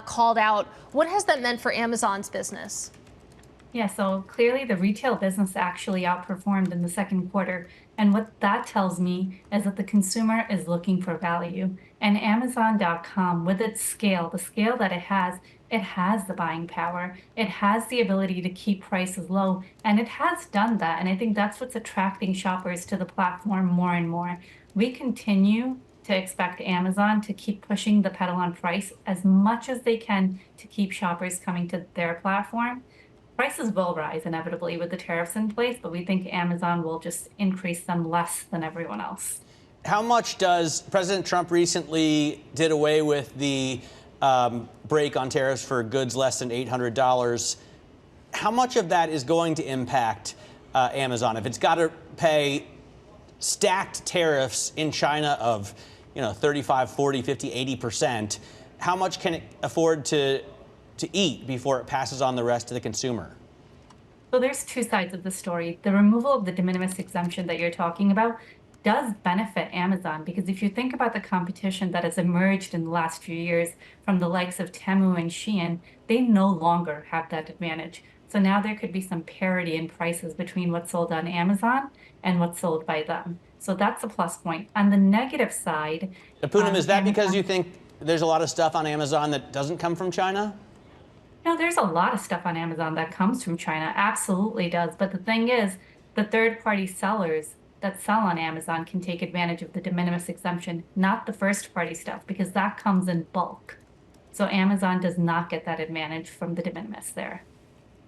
called out. What has that meant for Amazon's business? Yeah, so clearly the retail business actually outperformed in the second quarter. And what that tells me is that the consumer is looking for value. And Amazon.com, with its scale, the scale that it has the buying power. It has the ability to keep prices low, and it has done that. And I think that's what's attracting shoppers to the platform more and more. We continue to expect Amazon to keep pushing the pedal on price as much as they can to keep shoppers coming to their platform. prices will rise inevitably with the tariffs in place, but we think Amazon will just increase them less than everyone else. How much does President Trump recently did away with the break on tariffs for goods less than $800? How much of that is going to impact Amazon? If it's got to pay stacked tariffs in China of 35, 40, 50, 80%, how much can it afford to eat before it passes on the rest to the consumer? So there's two sides of the story. The removal of the de minimis exemption that you're talking about does benefit Amazon, because if you think about the competition that has emerged in the last few years from the likes of Temu and Shein, they no longer have that advantage. So now there could be some parity in prices between what's sold on Amazon and what's sold by them. So that's a plus point. On the negative side, Poonam, is that because you think there's a lot of stuff on Amazon that doesn't come from China? No, there's a lot of stuff on Amazon that comes from China, absolutely does. But the thing is, the third-party sellers that sell on Amazon can take advantage of the de minimis exemption, not the first-party stuff, because that comes in bulk. So Amazon does not get that advantage from the de minimis there.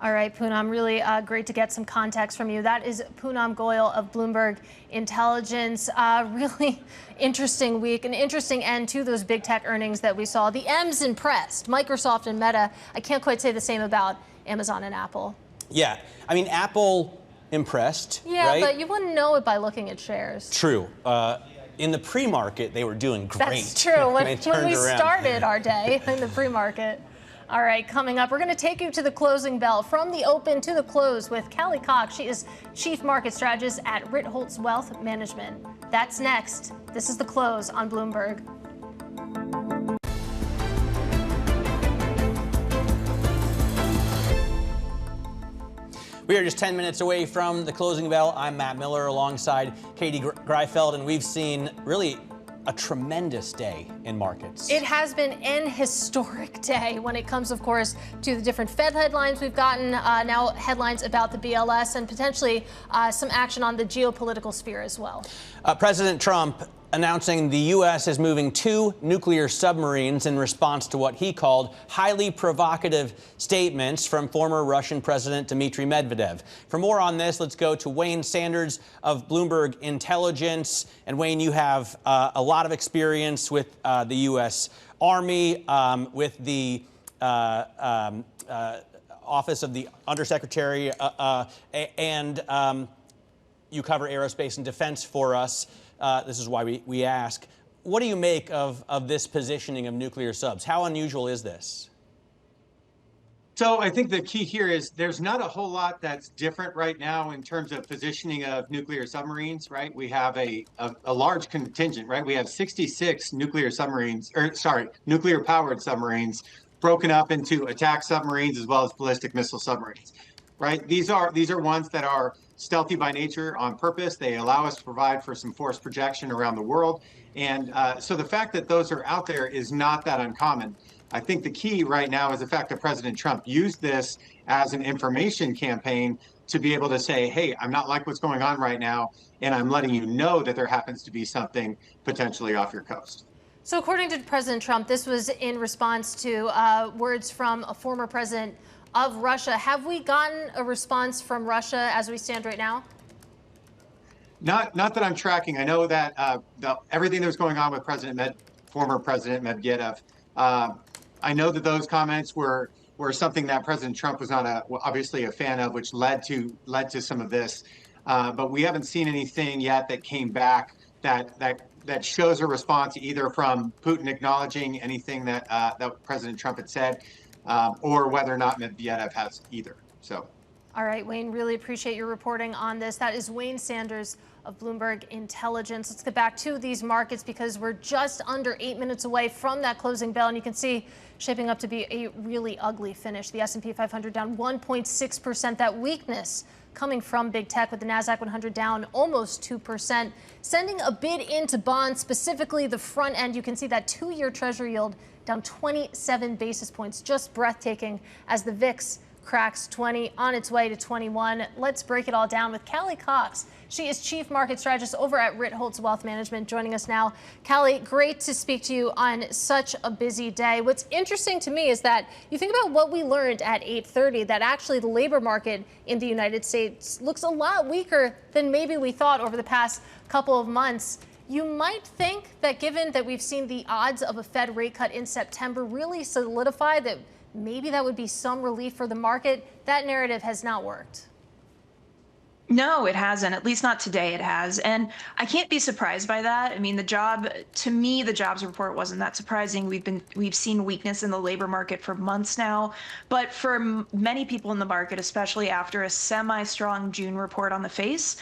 All right, Poonam, really great to get some context from you. That is Poonam Goyal of Bloomberg Intelligence. Really interesting week, an interesting end to those big tech earnings that we saw. The M's impressed, Microsoft and Meta. I can't quite say the same about Amazon and Apple. Yeah, I mean, Apple impressed, yeah, right? But you wouldn't know it by looking at shares. True. In the pre-market, they were doing great. That's true. When we around. started our day in the pre-market. All right, coming up, we're going to take you to the closing bell, from the open to the close, with Callie Cox. She is Chief Market Strategist at Ritholtz Wealth Management. That's next. This is The Close on Bloomberg. We are just 10 minutes away from the closing bell. I'm Matt Miller alongside Katie Greifeld, and we've seen really a tremendous day in markets. It has been an historic day when it comes, of course, to the different Fed headlines we've gotten, now headlines about the BLS, and potentially some action on the geopolitical sphere as well. President Trump announcing the U.S. is moving 2 nuclear submarines in response to what he called highly provocative statements from former Russian President Dmitry Medvedev. For more on this, let's go to Wayne Sanders of Bloomberg Intelligence. And Wayne, you have a lot of experience with the U.S. Army, with the Office of the Undersecretary, and you cover aerospace and defense for us. This is why we ask. What do you make of this positioning of nuclear subs? How unusual is this? So I think the key here is there's not a whole lot that's different right now in terms of positioning of nuclear submarines, right? We have a large contingent, right? We have 66 nuclear submarines, nuclear powered submarines broken up into attack submarines as well as ballistic missile submarines, right? These are ones that are stealthy by nature on purpose. They allow us to provide for some force projection around the world. And so the fact that those are out there is not that uncommon. I think the key right now is the fact that President Trump used this as an information campaign to be able to say, hey, I'm not like what's going on right now, and I'm letting you know that there happens to be something potentially off your coast. So according to President Trump, this was in response to words from a former president of Russia. Have we gotten a response from Russia as we stand right now? Not that I'm tracking. I know that everything that was going on with former President Medvedev, I know that those comments were something that President Trump was not obviously a fan of, which led to some of this. But we haven't seen anything yet that came back that shows a response either from Putin acknowledging anything that President Trump had said, or whether or not Medvedev has either. So. All right, Wayne, really appreciate your reporting on this. That is Wayne Sanders of Bloomberg Intelligence. Let's get back to these markets because we're just under 8 minutes away from that closing bell, and you can see shaping up to be a really ugly finish. The S&P 500 down 1.6%. That weakness coming from big tech, with the NASDAQ 100 down almost 2%, sending a bid into bonds, specifically the front end. You can see that 2-year Treasury yield down 27 basis points, just breathtaking, as the VIX cracks 20, on its way to 21. Let's break it all down with Callie Cox. She is Chief Market Strategist over at Ritholtz Wealth Management, joining us now. Callie, great to speak to you on such a busy day. What's interesting to me is that you think about what we learned at 8:30, that actually the labor market in the United States looks a lot weaker than maybe we thought over the past couple of months. You might think that given that we've seen the odds of a Fed rate cut in September really solidify, that maybe that would be some relief for the market. That narrative has not worked. No, it hasn't. At least not today it has. And I can't be surprised by that. I mean, the jobs report wasn't that surprising. We've seen weakness in the labor market for months now. But for many people in the market, especially after a semi-strong June report on the face,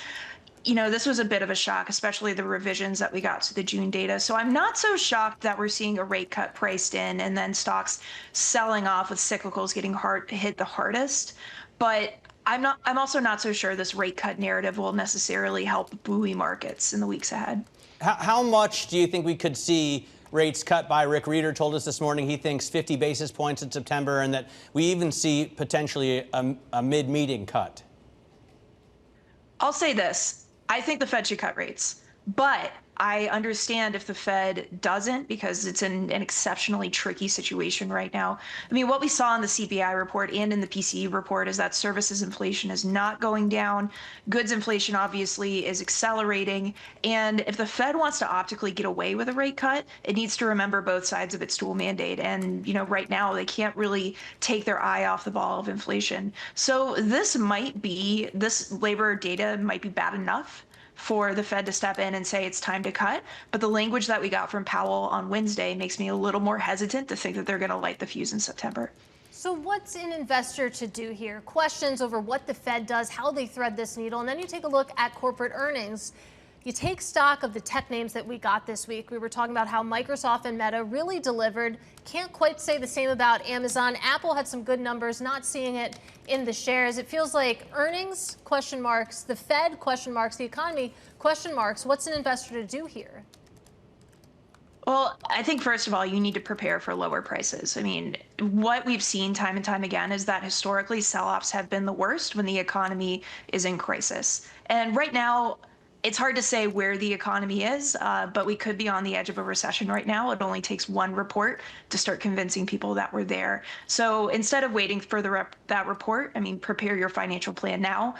this was a bit of a shock, especially the revisions that we got to the June data. So I'm not so shocked that we're seeing a rate cut priced in and then stocks selling off with cyclicals getting hit the hardest. But I'm also not so sure this rate cut narrative will necessarily help buoy markets in the weeks ahead. How much do you think we could see rates cut by? Rick Reeder told us this morning he thinks 50 basis points in September, and that we even see potentially a mid-meeting cut. I'll say this. I think the Fed should cut rates, but I understand if the Fed doesn't, because it's in an exceptionally tricky situation right now. I mean, what we saw in the CPI report and in the PCE report is that services inflation is not going down. Goods inflation obviously is accelerating. And if the Fed wants to optically get away with a rate cut, it needs to remember both sides of its dual mandate. And, right now they can't really take their eye off the ball of inflation. So this labor data might be bad enough for the Fed to step in and say it's time to cut. But the language that we got from Powell on Wednesday makes me a little more hesitant to think that they're going to light the fuse in September. So what's an investor to do here? Questions over what the Fed does, how they thread this needle, and then you take a look at corporate earnings. You take stock of the tech names that we got this week. We were talking about how Microsoft and Meta really delivered. Can't quite say the same about Amazon. Apple had some good numbers, not seeing it in the shares. It feels like earnings, question marks, the Fed, question marks, the economy, question marks. What's an investor to do here? Well, I think, first of all, you need to prepare for lower prices. I mean, what we've seen time and time again is that historically sell-offs have been the worst when the economy is in crisis. And right now, it's hard to say where the economy is, but we could be on the edge of a recession right now. It only takes one report to start convincing people that we're there. So instead of waiting for that report, prepare your financial plan now.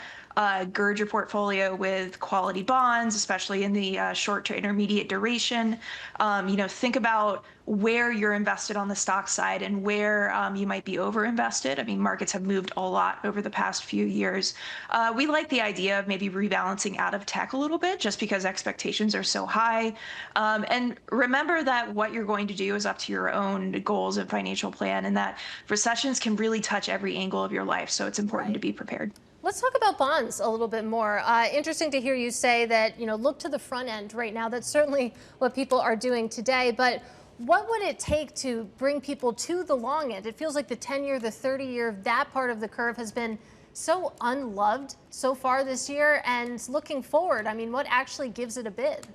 Gird your portfolio with quality bonds, especially in the short to intermediate duration. Think about where you're invested on the stock side and where you might be overinvested. Markets have moved a lot over the past few years. We like the idea of maybe rebalancing out of tech a little bit just because expectations are so high. And remember that what you're going to do is up to your own goals and financial plan, and that recessions can really touch every angle of your life. So it's important to be prepared. Let's talk about bonds a little bit more. Interesting to hear you say that, look to the front end right now. That's certainly what people are doing today. But what would it take to bring people to the long end? It feels like the 10-year, the 30-year, that part of the curve has been so unloved so far this year. And looking forward, what actually gives it a bid?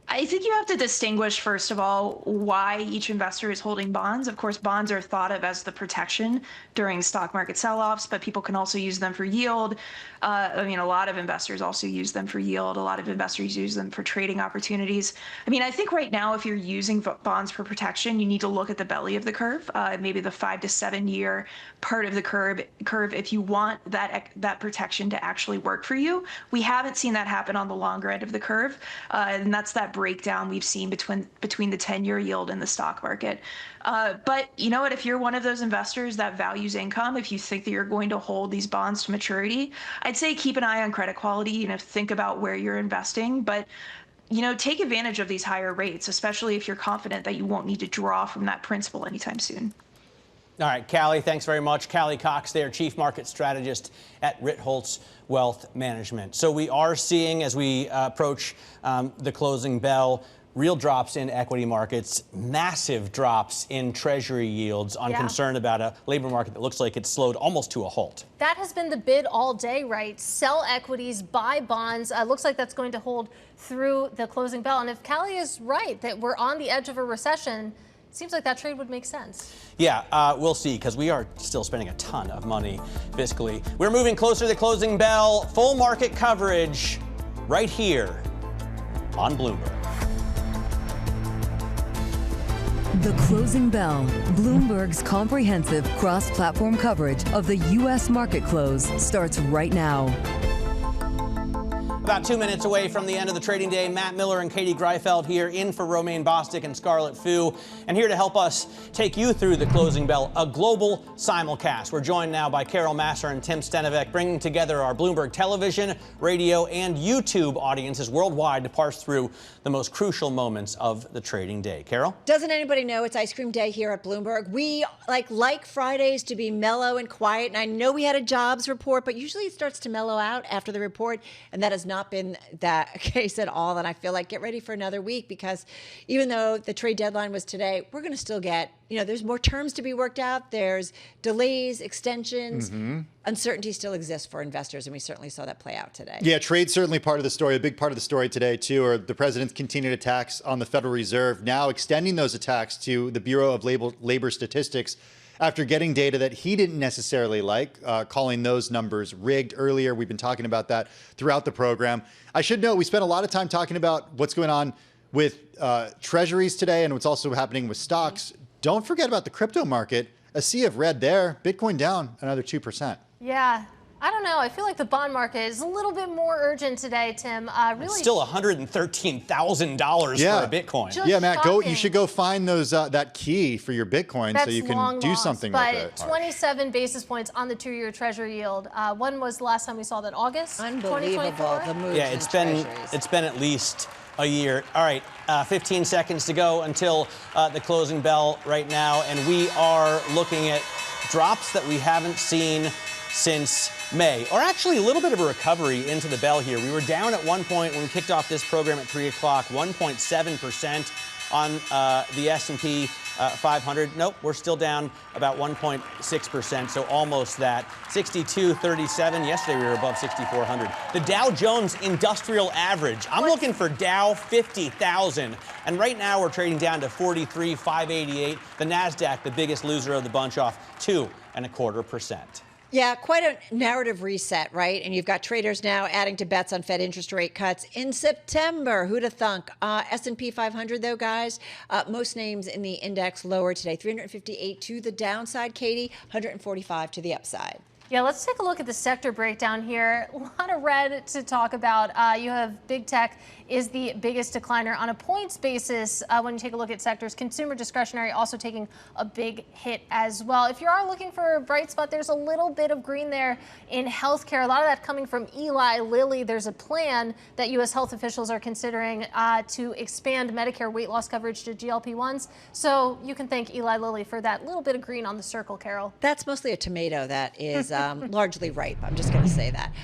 I think you have to distinguish, first of all, why each investor is holding bonds. Of course, bonds are thought of as the protection during stock market sell-offs, but people can also use them for yield. A lot of investors also use them for yield. A lot of investors use them for trading opportunities. I think right now, if you're using bonds for protection, you need to look at the belly of the curve, maybe the 5 to 7 year part of the curve if you want that protection to actually work for you. We haven't seen that happen on the longer end of the curve, and that's that breakdown we've seen between the 10-year yield and the stock market. But you know what? If you're one of those investors that values income, if you think that you're going to hold these bonds to maturity, I'd say keep an eye on credit quality. Think about where you're investing, but take advantage of these higher rates, especially if you're confident that you won't need to draw from that principal anytime soon. All right, Callie, thanks very much. Callie Cox there, Chief Market Strategist at Ritholtz Wealth Management. So we are seeing, as we approach the closing bell, real drops in equity markets, massive drops in Treasury yields on concern about a labor market that looks like it's slowed almost to a halt. That has been the bid all day, right? Sell equities, buy bonds. Looks like that's going to hold through the closing bell. And if Callie is right, that we're on the edge of a recession, Seems like that trade would make sense. Yeah, we'll see, because we are still spending a ton of money fiscally. We're moving closer to the closing bell. Full market coverage right here on Bloomberg. The Closing Bell, Bloomberg's comprehensive cross-platform coverage of the U.S. market close, starts right now. About 2 minutes away from the end of the trading day, Matt Miller and Katie Greifeld here in for Romaine Bostick and Scarlett Fu. And here to help us take you through the closing bell, a global simulcast. We're joined now by Carol Massar and Tim Stenovec, bringing together our Bloomberg Television, radio, and YouTube audiences worldwide to parse through the most crucial moments of the trading day. Carol? Doesn't anybody know it's ice cream day here at Bloomberg? We like Fridays to be mellow and quiet. And I know we had a jobs report, but usually it starts to mellow out after the report. And that has not been that case at all. And I feel like get ready for another week, because even though the trade deadline was today, we're going to still get, there's more terms to be worked out. There's delays, extensions. Uncertainty still exists for investors, and we certainly saw that play out today. Yeah, trade's certainly part of the story. A big part of the story today, too, are the president's continued attacks on the Federal Reserve, now extending those attacks to the Bureau of Labor Statistics after getting data that he didn't necessarily like, calling those numbers rigged earlier. We've been talking about that throughout the program. I should note we spent a lot of time talking about what's going on with treasuries today and what's also happening with stocks. Don't forget about the crypto market. A sea of red there. Bitcoin down another 2%. Yeah. I don't know. I feel like the bond market is a little bit more urgent today, Tim. Really, it's still $113,000 for a Bitcoin. Just yeah, Matt, shocking. You should go find those that key for your Bitcoin so you can do something with it. 27 basis points on the 2-year Treasury yield. When was the last time we saw that? August? Unbelievable. The moves Yeah, it's been at least a year. All right, 15 seconds to go until the closing bell right now, and we are looking at drops that we haven't seen since May, or actually a little bit of a recovery into the bell here. We were down at one point when we kicked off this program at 3 o'clock, 1.7% on the S&P 500. Nope, we're still down about 1.6%, so almost that. 62.37. Yesterday we were above 6,400. The Dow Jones Industrial Average. I'm looking for Dow 50,000, and right now we're trading down to 43,588. The Nasdaq, the biggest loser of the bunch, off 2.25%. Yeah, quite a narrative reset, right? And you've got traders now adding to bets on Fed interest rate cuts in September. Who'd have thunk? S&P 500, though, guys, most names in the index lower today. 358 to the downside, Katie, 145 to the upside. Yeah, let's take a look at the sector breakdown here. A lot of red to talk about. You have big tech is the biggest decliner on a points basis when you take a look at sectors. Consumer discretionary also taking a big hit as well. If you are looking for a bright spot, there's a little bit of green there in healthcare. A lot of that coming from Eli Lilly. There's a plan that U.S. health officials are considering to expand Medicare weight loss coverage to GLP-1s. So you can thank Eli Lilly for that little bit of green on the circle, Carol. That's mostly a tomato that is largely ripe. I'm just going to say that.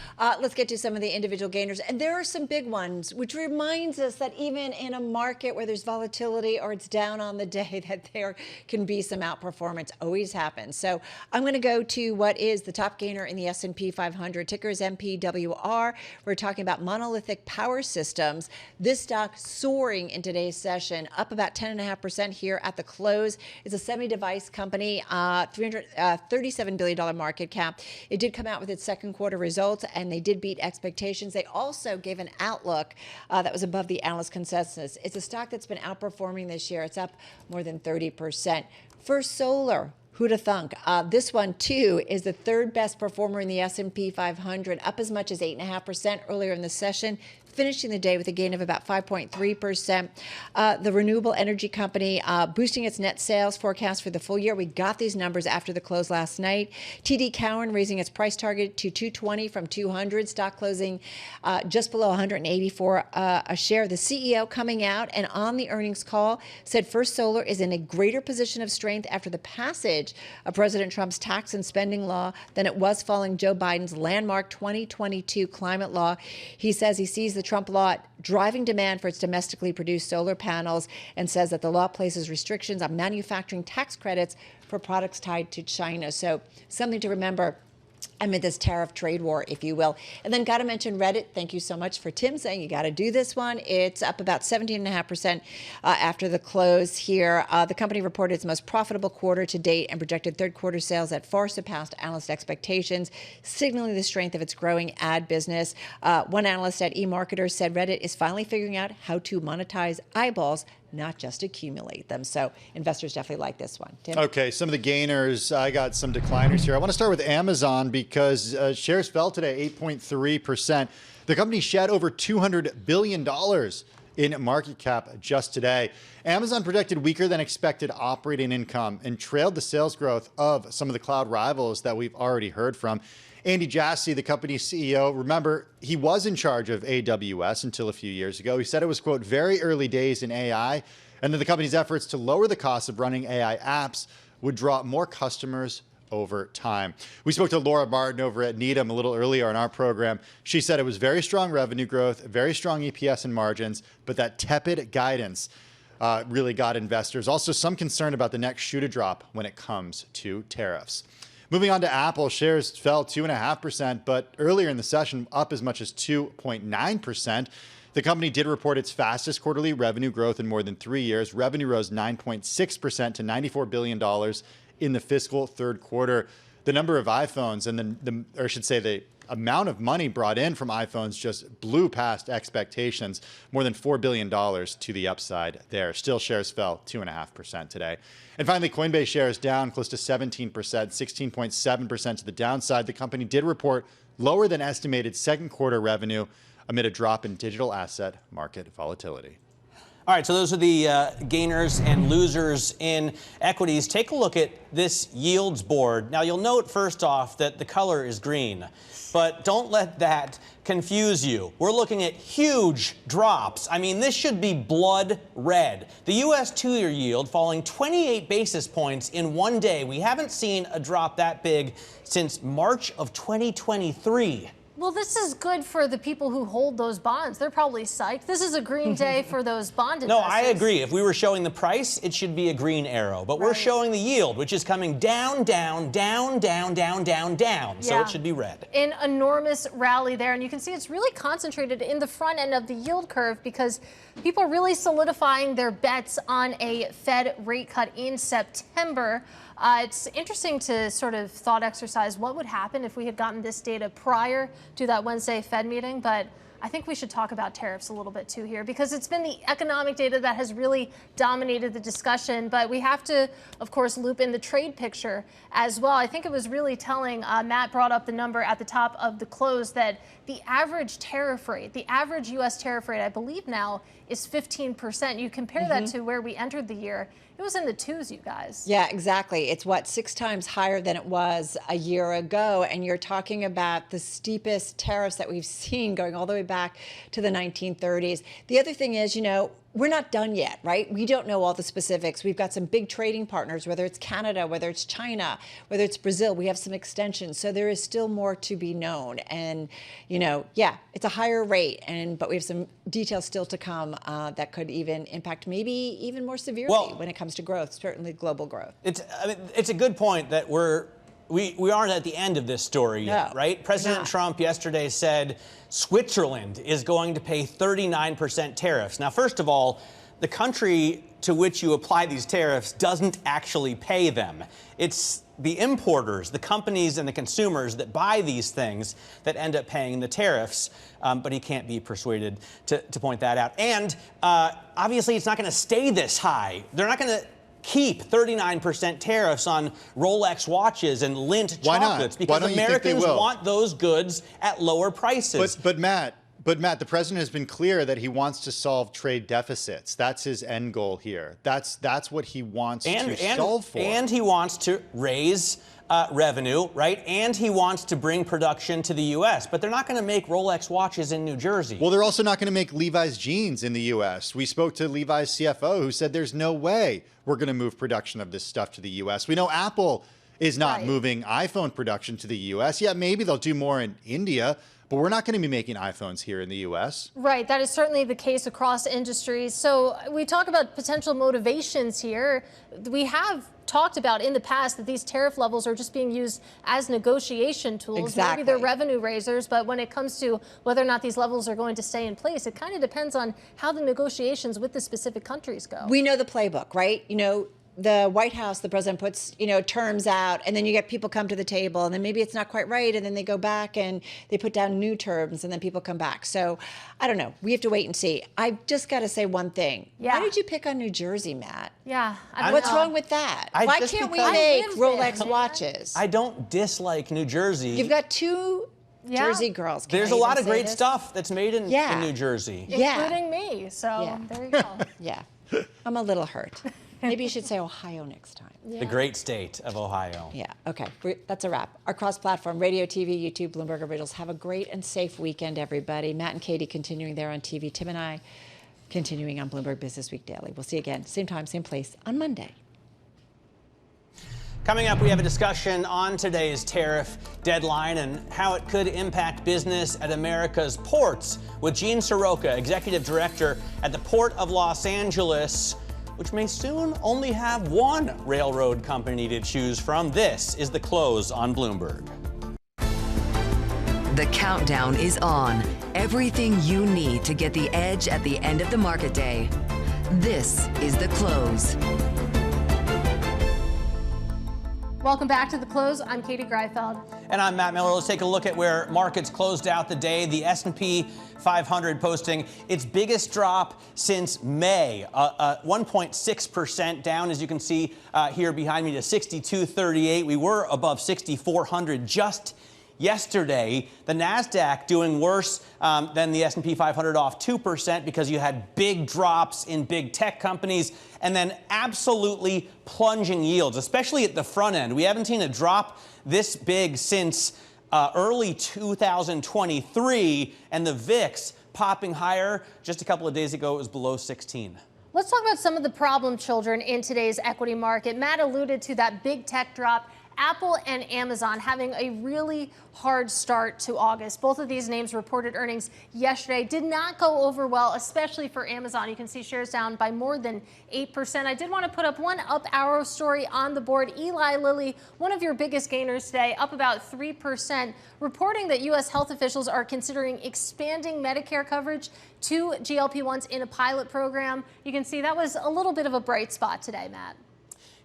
Let's get to some of the individual gainers. And there are some big ones, which reminds us that even in a market where there's volatility or it's down on the day, that there can be some outperformance. Always happens. So I'm going to go to what is the top gainer in the S&P 500. Ticker is MPWR. We're talking about Monolithic Power Systems. This stock soaring in today's session, up about 10.5% here at the close. It's a semi-device company, $37 billion market cap. It did come out with its second quarter results, and they did beat expectations. They also gave an outlook that was above the analyst consensus. It's a stock that's been outperforming this year. It's up more than 30%. First Solar. Who'd have thunk? This one, too, is the third best performer in the S&P 500, up as much as 8.5% earlier in the session, finishing the day with a gain of about 5.3%. The renewable energy company boosting its net sales forecast for the full year. We got these numbers after the close last night. TD Cowen raising its price target to $220 from $200. Stock closing just below $184 a share. The CEO coming out and on the earnings call said First Solar is in a greater position of strength after the passage of President Trump's tax and spending law than it was following Joe Biden's landmark 2022 climate law. He says he sees the Trump law driving demand for its domestically produced solar panels and says that the law places restrictions on manufacturing tax credits for products tied to China. So something to remember amid this tariff trade war, if you will. And then got to mention Reddit. Thank you so much for Tim saying you got to do this one. It's up about 17.5% after the close here. The company reported its most profitable quarter to date and projected third quarter sales that far surpassed analyst expectations, signaling the strength of its growing ad business. One analyst at eMarketer said Reddit is finally figuring out how to monetize eyeballs, not just accumulate them. So investors definitely like this one. Tim? Okay, some of the gainers. I got some decliners here. I want to start with Amazon because shares fell today 8.3%. The company shed over $200 billion in market cap just today. Amazon projected weaker than expected operating income and trailed the sales growth of some of the cloud rivals that we've already heard from. Andy Jassy, the company's CEO, remember, he was in charge of AWS until a few years ago. He said it was, quote, very early days in AI, and that the company's efforts to lower the cost of running AI apps would draw more customers over time. We spoke to Laura Martin over at Needham a little earlier in our program. She said it was very strong revenue growth, very strong EPS and margins, but that tepid guidance really got investors. Also, some concern about the next shoe to drop when it comes to tariffs. Moving on to Apple, shares fell 2.5%, but earlier in the session, up as much as 2.9%. The company did report its fastest quarterly revenue growth in more than 3 years. Revenue rose 9.6% to $94 billion in the fiscal third quarter. The number of iPhones and the amount of money brought in from iPhones just blew past expectations, more than $4 billion to the upside there. Still, shares fell 2.5% today. And finally, Coinbase shares down close to 17%, 16.7% to the downside. The company did report lower than estimated second quarter revenue amid a drop in digital asset market volatility. All right, so those are the gainers and losers in equities. Take a look at this yields board. Now, you'll note first off that the color is green, but don't let that confuse you. We're looking at huge drops. I mean, this should be blood red. The U.S. two-year yield falling 28 basis points in one day. We haven't seen a drop that big since March of 2023. Well, this is good for the people who hold those bonds. They're probably psyched. This is a green day for those bond investors. No, I agree. If we were showing the price, it should be a green arrow. But we're showing the yield, which is coming down, down, down, down, down, down, down. Yeah. So it should be red. An enormous rally there. And you can see it's really concentrated in the front end of the yield curve because people are really solidifying their bets on a Fed rate cut in September. It's interesting to sort of thought exercise what would happen if we had gotten this data prior to that Wednesday Fed meeting. But I think we should talk about tariffs a little bit too here because it's been the economic data that has really dominated the discussion. But we have to, of course, loop in the trade picture as well. I think it was really telling. Matt brought up the number at the top of the close that the average tariff rate, the average U.S. tariff rate, I believe now is 15%. You compare that to where we entered the year. It was in the twos, you guys. Yeah, exactly. It's 6 times higher than it was a year ago. And you're talking about the steepest tariffs that we've seen going all the way back to the 1930s. The other thing is, we're not done yet, right? We don't know all the specifics. We've got some big trading partners, whether it's Canada, whether it's China, whether it's Brazil. We have some extensions. So there is still more to be known. And, it's a higher rate, but we have some details still to come that could even impact maybe even more severely when it comes to growth, certainly global growth. It's a good point that we aren't at the end of this story yet, right? President Trump yesterday said Switzerland is going to pay 39% tariffs. Now, first of all, the country to which you apply these tariffs doesn't actually pay them. It's the importers, the companies and the consumers that buy these things that end up paying the tariffs. But he can't be persuaded to point that out. And obviously, it's not going to stay this high. They're not going to keep 39% tariffs on Rolex watches and Lindt chocolates because Americans want those goods at lower prices. But Matt, the president has been clear that he wants to solve trade deficits. That's his end goal here. That's what he wants to solve for. And he wants to raise revenue, right? And he wants to bring production to the U.S. But they're not going to make Rolex watches in New Jersey. Well, they're also not going to make Levi's jeans in the U.S. We spoke to Levi's CFO who said there's no way we're going to move production of this stuff to the U.S. We know Apple is not moving iPhone production to the U.S. Yeah, maybe they'll do more in India, but we're not going to be making iPhones here in the U.S. Right. That is certainly the case across industries. So we talk about potential motivations here. We have talked about in the past that these tariff levels are just being used as negotiation tools. Exactly. Maybe they're revenue raisers, but when it comes to whether or not these levels are going to stay in place, it kind of depends on how the negotiations with the specific countries go. We know the playbook, right? You know, the White House, the president puts, terms out, and then you get people come to the table, and then maybe it's not quite right, and then they go back and they put down new terms, and then people come back. So I don't know. We have to wait and see. I just got to say one thing. Yeah. Why did you pick on New Jersey, Matt? Yeah. What's wrong with that? Why can't we make Rolex watches? I don't dislike New Jersey. You've got two Jersey girls. There's a lot of great stuff that's made in New Jersey. Including me. So there you go. Yeah. I'm a little hurt. Maybe you should say Ohio next time. The great state of Ohio. Yeah, okay. That's a wrap. Our cross-platform, radio, TV, YouTube, Bloomberg Originals. Have a great and safe weekend, everybody. Matt and Katie continuing there on TV. Tim and I continuing on Bloomberg Business Week Daily. We'll see you again, same time, same place on Monday. Coming up, we have a discussion on today's tariff deadline and how it could impact business at America's ports with Gene Seroka, Executive Director at the Port of Los Angeles, which may soon only have one railroad company to choose from. This is The Close on Bloomberg. The countdown is on. Everything you need to get the edge at the end of the market day. This is The Close. Welcome back to The Close. I'm Katie Greifeld. And I'm Matt Miller. Let's take a look at where markets closed out the day. The S&P 500 posting its biggest drop since May, 1.6% down, as you can see here behind me, to 6238. We were above 6,400 just yesterday. The NASDAQ doing worse than the S&P 500, off 2% because you had big drops in big tech companies and then absolutely plunging yields, especially at the front end. We haven't seen a drop this big since early 2023, and the VIX popping higher. Just a couple of days ago, it was below 16. Let's talk about some of the problem children in today's equity market. Matt alluded to that big tech drop. Apple and Amazon having a really hard start to August. Both of these names reported earnings yesterday. Did not go over well, especially for Amazon. You can see shares down by more than 8%. I did want to put up one up arrow story on the board. Eli Lilly, one of your biggest gainers today, up about 3%, reporting that U.S. health officials are considering expanding Medicare coverage to GLP-1s in a pilot program. You can see that was a little bit of a bright spot today, Matt.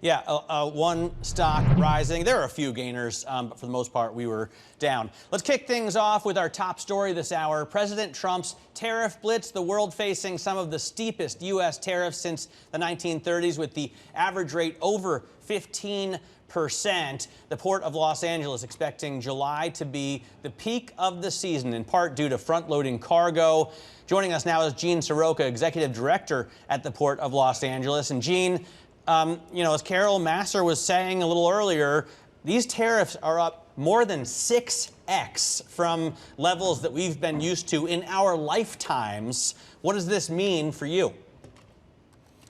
Yeah, one stock rising. There are a few gainers, but for the most part, we were down. Let's kick things off with our top story this hour. President Trump's tariff blitz, the world facing some of the steepest U.S. tariffs since the 1930s, with the average rate over 15%. The Port of Los Angeles expecting July to be the peak of the season, in part due to front-loading cargo. Joining us now is Gene Seroka, Executive Director at the Port of Los Angeles. And Gene, as Carol Massar was saying a little earlier, these tariffs are up more than 6x from levels that we've been used to in our lifetimes. What does this mean for you?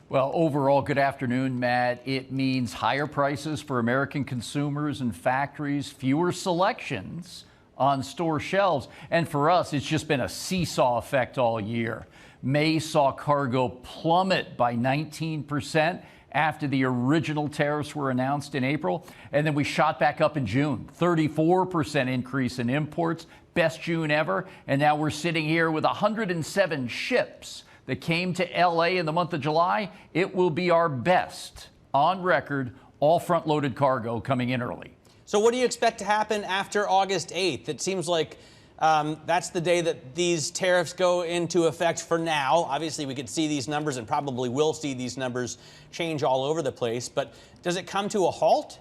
Well, overall, good afternoon, Matt. It means higher prices for American consumers and factories, fewer selections on store shelves. And for us, it's just been a seesaw effect all year. May saw cargo plummet by 19%. After the original tariffs were announced in April. And then we shot back up in June, 34% increase in imports, best June ever. And now we're sitting here with 107 ships that came to LA in the month of July. It will be our best on record, all front-loaded cargo coming in early. So what do you expect to happen after August 8th? It seems like that's the day that these tariffs go into effect for now. Obviously, we could see these numbers and probably will see these numbers change all over the place. But does it come to a halt?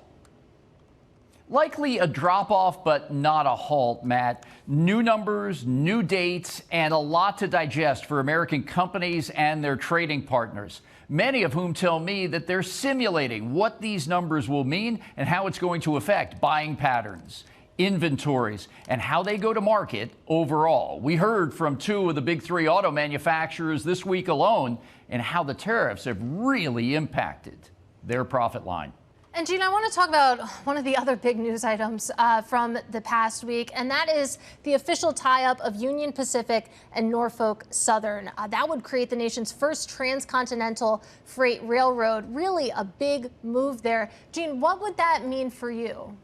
Likely a drop-off, but not a halt, Matt. New numbers, new dates, and a lot to digest for American companies and their trading partners, many of whom tell me that they're simulating what these numbers will mean and how it's going to affect buying patterns, inventories, and how they go to market overall. We heard from two of the big three auto manufacturers this week alone and how the tariffs have really impacted their profit line. And Gene, I want to talk about one of the other big news items from the past week, and that is the official tie-up of Union Pacific and Norfolk Southern. That would create the nation's first transcontinental freight railroad. Really a big move there. Gene, what would that mean for you?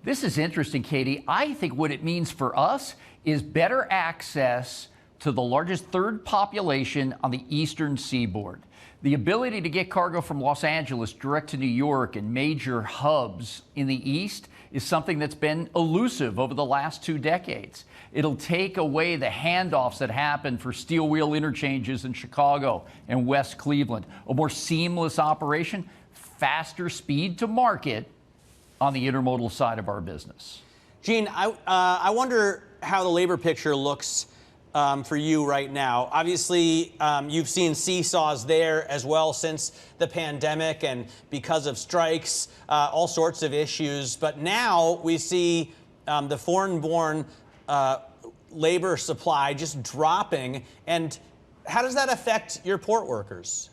This is interesting, Katie. I think what it means for us is better access to the largest third population on the eastern seaboard. The ability to get cargo from Los Angeles direct to New York and major hubs in the east is something that's been elusive over the last 2 decades. It'll take away the handoffs that happen for steel wheel interchanges in Chicago and West Cleveland. A more seamless operation, faster speed to market on the intermodal side of our business. Gene, I wonder how the labor picture looks for you right now. Obviously, you've seen seesaws there as well since the pandemic and because of strikes, all sorts of issues. But now we see the foreign-born labor supply just dropping. And how does that affect your port workers?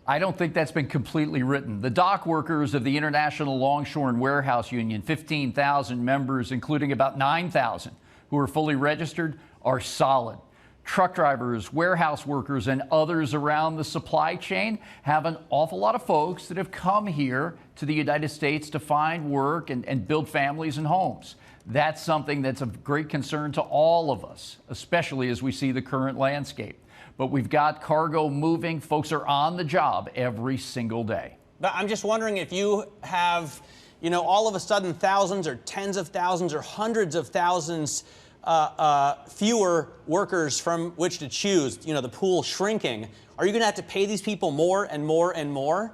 I don't think that's been completely written. The dock workers of the International Longshore and Warehouse Union, 15,000 members, including about 9,000 who are fully registered, are solid. Truck drivers, warehouse workers, and others around the supply chain have an awful lot of folks that have come here to the United States to find work and build families and homes. That's something that's of great concern to all of us, especially as we see the current landscape. But we've got cargo moving. Folks are on the job every single day. But I'm just wondering if you have, all of a sudden thousands or tens of thousands or hundreds of thousands fewer workers from which to choose, the pool shrinking. Are you going to have to pay these people more and more and more?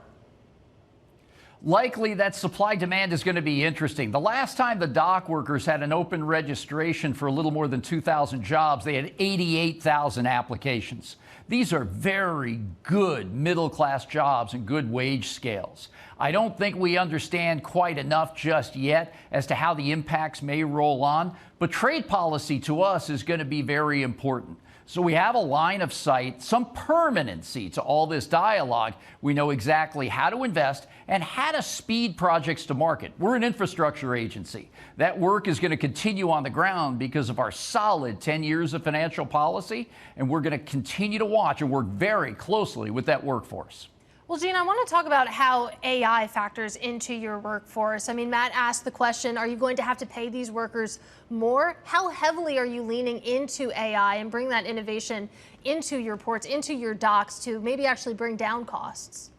Likely that supply demand is going to be interesting. The last time the dock workers had an open registration for a little more than 2,000 jobs, they had 88,000 applications. These are very good middle-class jobs and good wage scales. I don't think we understand quite enough just yet as to how the impacts may roll on, but trade policy to us is going to be very important. So we have a line of sight, some permanency to all this dialogue. We know exactly how to invest and how to speed projects to market. We're an infrastructure agency. That work is going to continue on the ground because of our solid 10 years of financial policy, and we're going to continue to watch and work very closely with that workforce. Well, Gene, I want to talk about how AI factors into your workforce. I mean, Matt asked the question, are you going to have to pay these workers more? How heavily are you leaning into AI and bring that innovation into your ports, into your docks to maybe actually bring down costs?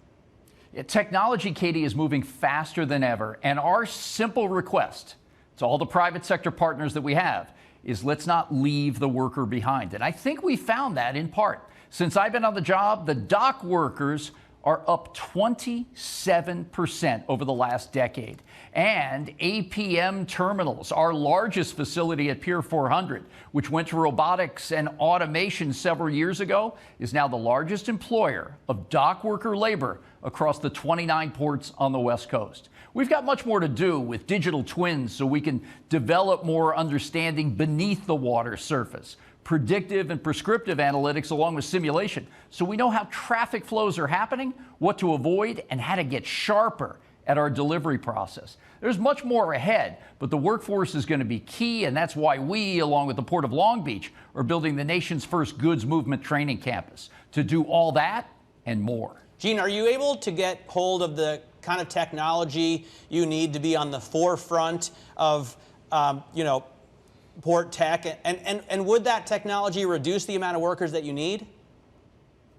Technology, Katie, is moving faster than ever. And our simple request to all the private sector partners that we have is let's not leave the worker behind. And I think we found that in part. Since I've been on the job, the dock workers are up 27% over the last decade. And APM Terminals, our largest facility at Pier 400, which went to robotics and automation several years ago, is now the largest employer of dock worker labor across the 29 ports on the West Coast. We've got much more to do with digital twins so we can develop more understanding beneath the water surface, predictive and prescriptive analytics along with simulation, so we know how traffic flows are happening, what to avoid, and how to get sharper at our delivery process. There's much more ahead, but the workforce is going to be key, and that's why we, along with the Port of Long Beach, are building the nation's first goods movement training campus to do all that and more. Gene, are you able to get hold of the kind of technology you need to be on the forefront of, port tech, and would that technology reduce the amount of workers that you need?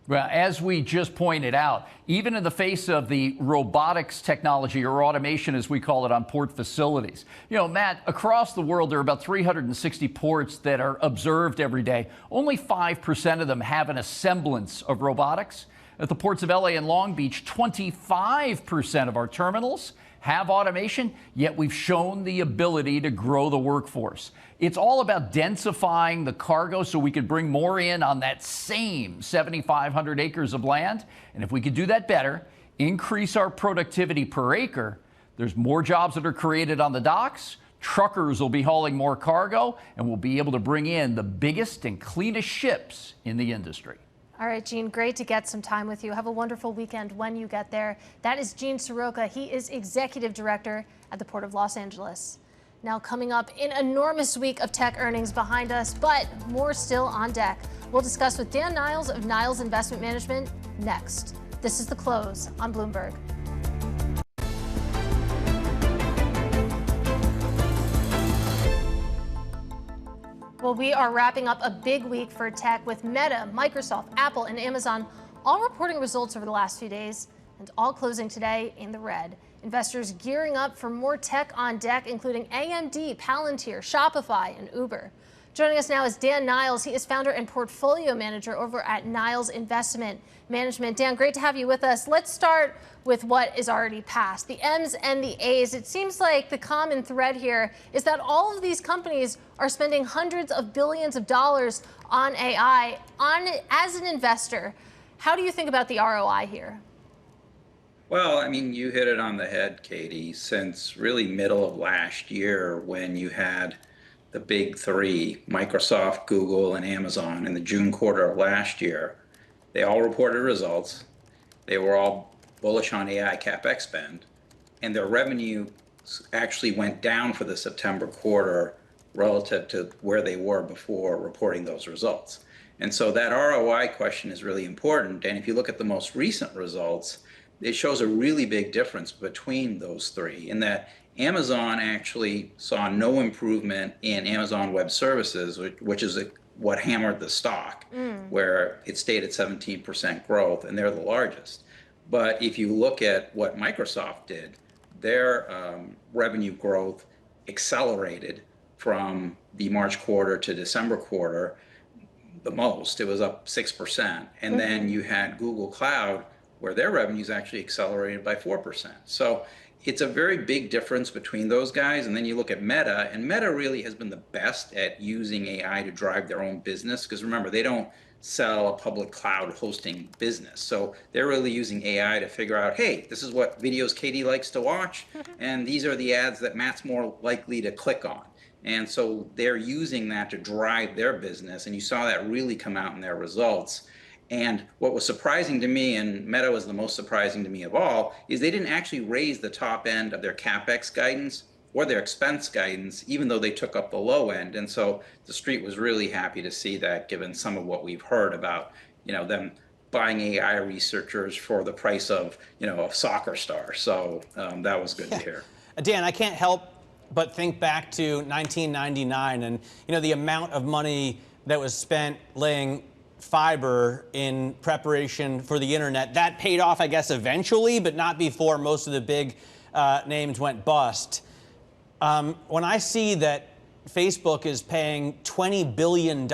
Well, as we just pointed out, even in the face of the robotics technology, or automation as we call it, on port facilities. Matt, across the world there are about 360 ports that are observed every day. Only 5% of them have a semblance of robotics. At the ports of LA and Long Beach, 25% of our terminals have automation, yet we've shown the ability to grow the workforce. It's all about densifying the cargo so we could bring more in on that same 7,500 acres of land. And if we could do that better, increase our productivity per acre, there's more jobs that are created on the docks, truckers will be hauling more cargo, and we'll be able to bring in the biggest and cleanest ships in the industry. All right, Gene, great to get some time with you. Have a wonderful weekend when you get there. That is Gene Seroka. He is Executive Director at the Port of Los Angeles. Now coming up, an enormous week of tech earnings behind us, but more still on deck. We'll discuss with Dan Niles of Niles Investment Management next. This is The Close on Bloomberg. Well, we are wrapping up a big week for tech with Meta, Microsoft, Apple, and Amazon all reporting results over the last few days and all closing today in the red. Investors gearing up for more tech on deck, including AMD, Palantir, Shopify, and Uber. Joining us now is Dan Niles. He is founder and portfolio manager over at Niles Investment Management. Dan, great to have you with us. Let's start with what is already passed, the M's and the A's. It seems like the common thread here is that all of these companies are spending hundreds of billions of dollars on AI. As an investor, how do you think about the ROI here? Well, I mean, you hit it on the head, Katie, since really middle of last year when you had the big three, Microsoft, Google, and Amazon, in the June quarter of last year. They all reported results. They were all bullish on AI CapEx spend, and their revenue actually went down for the September quarter relative to where they were before reporting those results. And so that ROI question is really important. And if you look at the most recent results, it shows a really big difference between those three, in that Amazon actually saw no improvement in Amazon Web Services, which is what hammered the stock, where it stayed at 17% growth, and they're the largest. But if you look at what Microsoft did, their revenue growth accelerated from the March quarter to December quarter the most. It was up 6%. And then you had Google Cloud, where their revenues actually accelerated by 4%. So it's a very big difference between those guys. And then you look at Meta, and Meta really has been the best at using AI to drive their own business. Because remember, they don't sell a public cloud hosting business. So they're really using AI to figure out, hey, this is what videos Katie likes to watch, and these are the ads that Matt's more likely to click on. And so they're using that to drive their business, and you saw that really come out in their results. And what was surprising to me, and Meta was the most surprising to me of all, is they didn't actually raise the top end of their CapEx guidance or their expense guidance, even though they took up the low end. And so the street was really happy to see that, given some of what we've heard about, them buying AI researchers for the price of, a soccer star. So that was good to hear. Dan, I can't help but think back to 1999 and, the amount of money that was spent laying fiber in preparation for the internet. That paid off, I guess, eventually, but not before most of the big names went bust. When I see that Facebook is paying $20 billion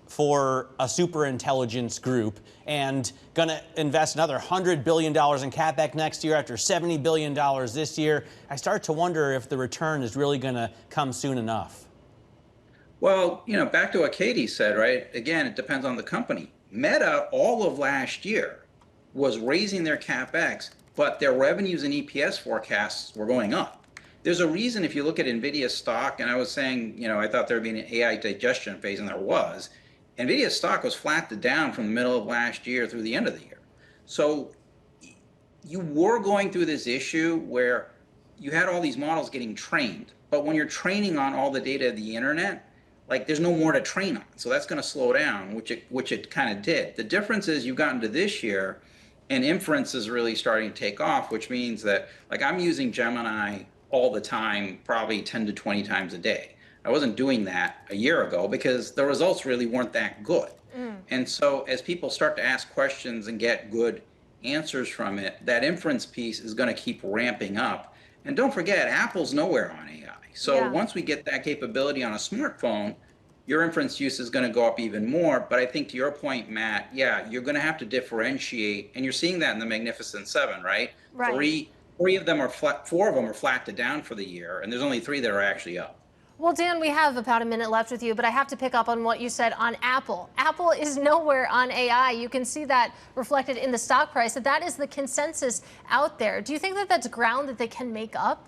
for a superintelligence group and going to invest another $100 billion in CapEx next year after $70 billion this year, I start to wonder if the return is really going to come soon enough. Well, back to what Katie said, right? Again, it depends on the company. Meta, all of last year, was raising their CapEx, but their revenues and EPS forecasts were going up. There's a reason, if you look at NVIDIA stock, and I was saying, I thought there would be an AI digestion phase, and there was. NVIDIA stock was flat to down from the middle of last year through the end of the year. So you were going through this issue where you had all these models getting trained, but when you're training on all the data of the internet, there's no more to train on. So that's going to slow down, which it kind of did. The difference is you've gotten to this year, and inference is really starting to take off, which means that, I'm using Gemini all the time, probably 10 to 20 times a day. I wasn't doing that a year ago because the results really weren't that good. And so as people start to ask questions and get good answers from it, that inference piece is going to keep ramping up. And don't forget, Apple's nowhere on AI. So once we get that capability on a smartphone, your inference use is going to go up even more. But I think to your point, Matt, you're going to have to differentiate. And you're seeing that in the Magnificent Seven, right? Four of them are flat to down for the year, and there's only 3 that are actually up. Well, Dan, we have about a minute left with you, but I have to pick up on what you said on Apple. Apple is nowhere on AI. You can see that reflected in the stock price. That is the consensus out there. Do you think that that's ground that they can make up?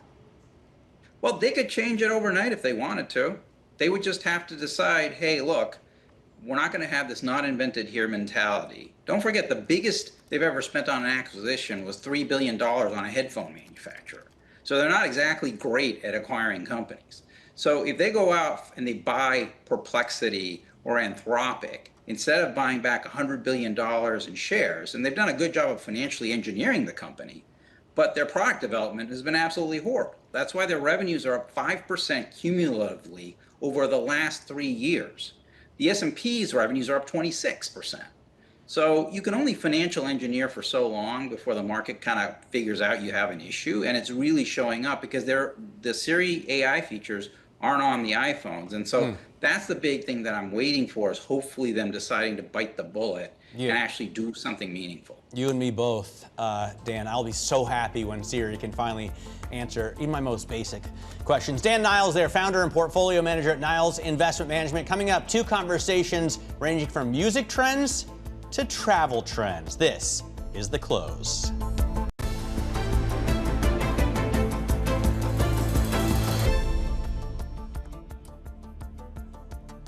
Well, they could change it overnight if they wanted to. They would just have to decide, hey, look, we're not going to have this not invented here mentality. Don't forget, the biggest they've ever spent on an acquisition was $3 billion on a headphone manufacturer. So they're not exactly great at acquiring companies. So if they go out and they buy Perplexity or Anthropic, instead of buying back $100 billion in shares, and they've done a good job of financially engineering the company, but their product development has been absolutely horrible. That's why their revenues are up 5% cumulatively over the last 3 years. The S&P's revenues are up 26%. So you can only financial engineer for so long before the market kind of figures out you have an issue, and it's really showing up because the Siri AI features aren't on the iPhones. And so that's the big thing that I'm waiting for, is hopefully them deciding to bite the bullet and actually do something meaningful. You and me both, Dan. I'll be so happy when Siri can finally answer even my most basic questions. Dan Niles there, founder and portfolio manager at Niles Investment Management. Coming up, 2 conversations ranging from music trends to travel trends. This is The Close.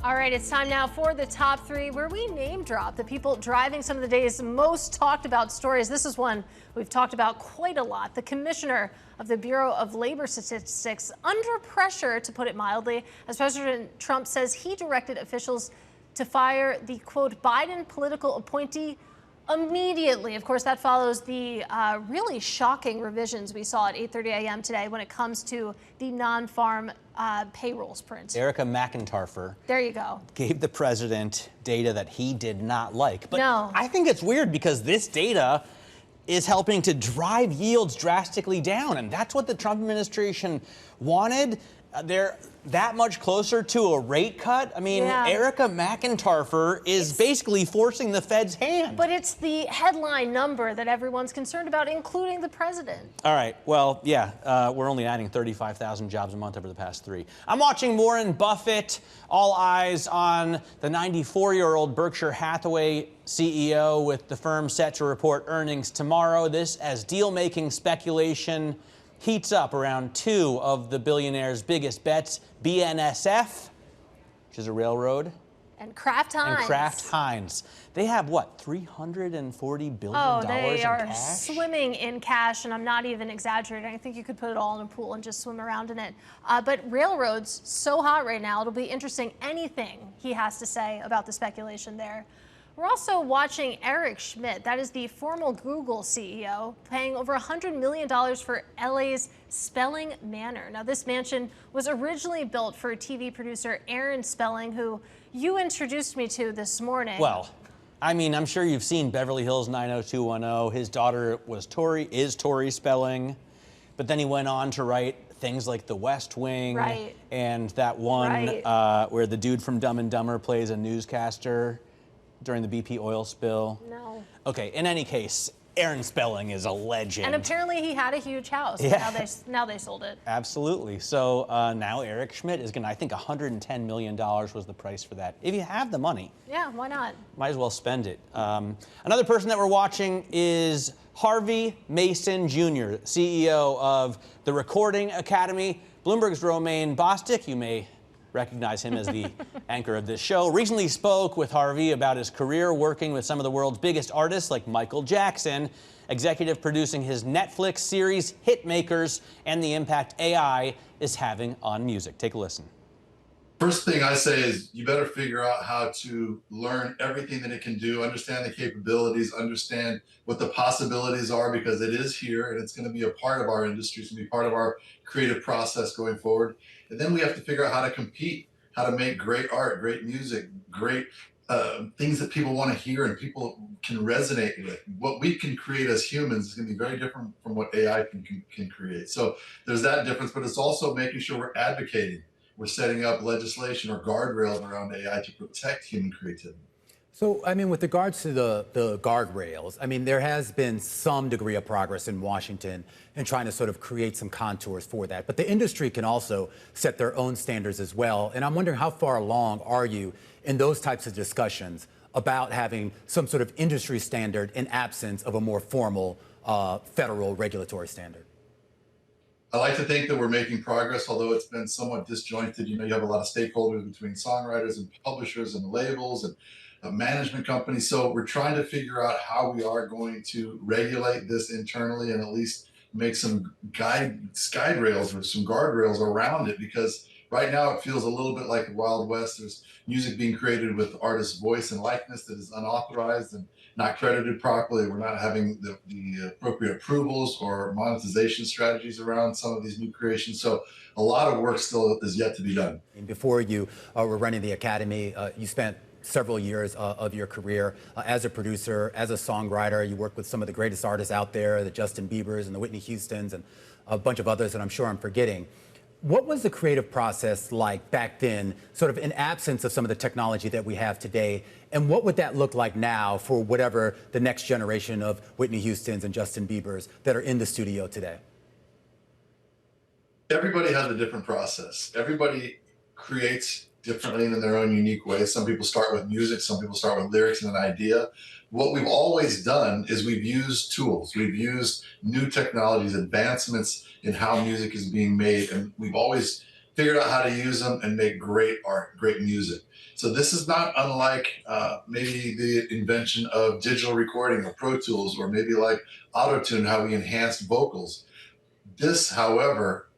All right, it's time now for the top 3, where we name drop the people driving some of the day's most talked about stories. This is one we've talked about quite a lot. The commissioner of the Bureau of Labor Statistics under pressure, to put it mildly, as President Trump says he directed officials to fire the, quote, Biden political appointee immediately. Of course, that follows the really shocking revisions we saw at 8:30 a.m. today when it comes to the non-farm payrolls print. Erica McIntarfer. There you go. Gave the president data that he did not like. But no. I think it's weird because this data is helping to drive yields drastically down. And that's what the Trump administration wanted. They're that much closer to a rate cut. I mean, Erica McIntarfer is basically forcing the Fed's hand. But it's the headline number that everyone's concerned about, including the president. All right. Well, we're only adding 35,000 jobs a month over the past 3. I'm watching Warren Buffett. All eyes on the 94-year-old Berkshire Hathaway CEO, with the firm set to report earnings tomorrow. This as deal-making speculation heats up around 2 of the billionaire's biggest bets, BNSF, which is a railroad, and Kraft Heinz. They have, what, $340 billion Oh, they in are cash? swimming in cash, and I'm not even exaggerating. I think you could put it all in a pool and just swim around in it. But railroads, so hot right now, it'll be interesting anything he has to say about the speculation there. We're also watching Eric Schmidt. That is the former Google CEO, paying over $100 million for LA's Spelling Manor. Now, this mansion was originally built for TV producer Aaron Spelling, who you introduced me to this morning. Well, I mean, I'm sure you've seen Beverly Hills 90210. His daughter is Tori Spelling, but then he went on to write things like The West Wing, and that one where the dude from Dumb and Dumber plays a newscaster during the BP oil spill. No. Okay, in any case, Aaron Spelling is a legend. And apparently he had a huge house. Yeah. Now they sold it. Absolutely. So now Eric Schmidt is going to, I think $110 million was the price for that. If you have the money. Yeah, why not? Might as well spend it. Another person that we're watching is Harvey Mason Jr., CEO of the Recording Academy. Bloomberg's Romaine Bostick, you may recognize him as the anchor of this show, recently spoke with Harvey about his career working with some of the world's biggest artists like Michael Jackson, executive producing his Netflix series Hitmakers, and the impact AI is having on music. Take a listen. First thing I say is you better figure out how to learn everything that it can do, understand the capabilities, understand what the possibilities are, because it is here and it's going to be a part of our industry. It's going to be part of our creative process going forward. And then we have to figure out how to compete, how to make great art, great music, great things that people want to hear and people can resonate with. What we can create as humans is going to be very different from what AI can create. So there's that difference, but it's also making sure we're advocating. We're setting up legislation or guardrails around AI to protect human creativity. So, I mean, with regards to the guardrails, I mean, there has been some degree of progress in Washington in trying to sort of create some contours for that. But the industry can also set their own standards as well. And I'm wondering, how far along are you in those types of discussions about having some sort of industry standard in absence of a more formal federal regulatory standard? I like to think that we're making progress, although it's been somewhat disjointed. You have a lot of stakeholders between songwriters and publishers and labels and management companies. So we're trying to figure out how we are going to regulate this internally and at least make some guide rails or some guardrails around it, because right now it feels a little bit like the Wild West. There's music being created with artist's voice and likeness that is unauthorized and not credited properly. We're not having the appropriate approvals or monetization strategies around some of these new creations. So a lot of work still is yet to be done. And before you were running the Academy, you spent several years of your career as a producer, as a songwriter. You worked with some of the greatest artists out there, the Justin Biebers and the Whitney Houstons and a bunch of others that I'm sure I'm forgetting. What was the creative process like back then, sort of in absence of some of the technology that we have today? And what would that look like now for whatever the next generation of Whitney Houstons and Justin Biebers that are in the studio today? Everybody has a different process. Everybody creates differently in their own unique ways. Some people start with music, some people start with lyrics and an idea. What we've always done is we've used tools, we've used new technologies, advancements in how music is being made, and we've always figured out how to use them and make great art, great music. So this is not unlike maybe the invention of digital recording or Pro Tools, or maybe like Auto-Tune, how we enhanced vocals. This, however,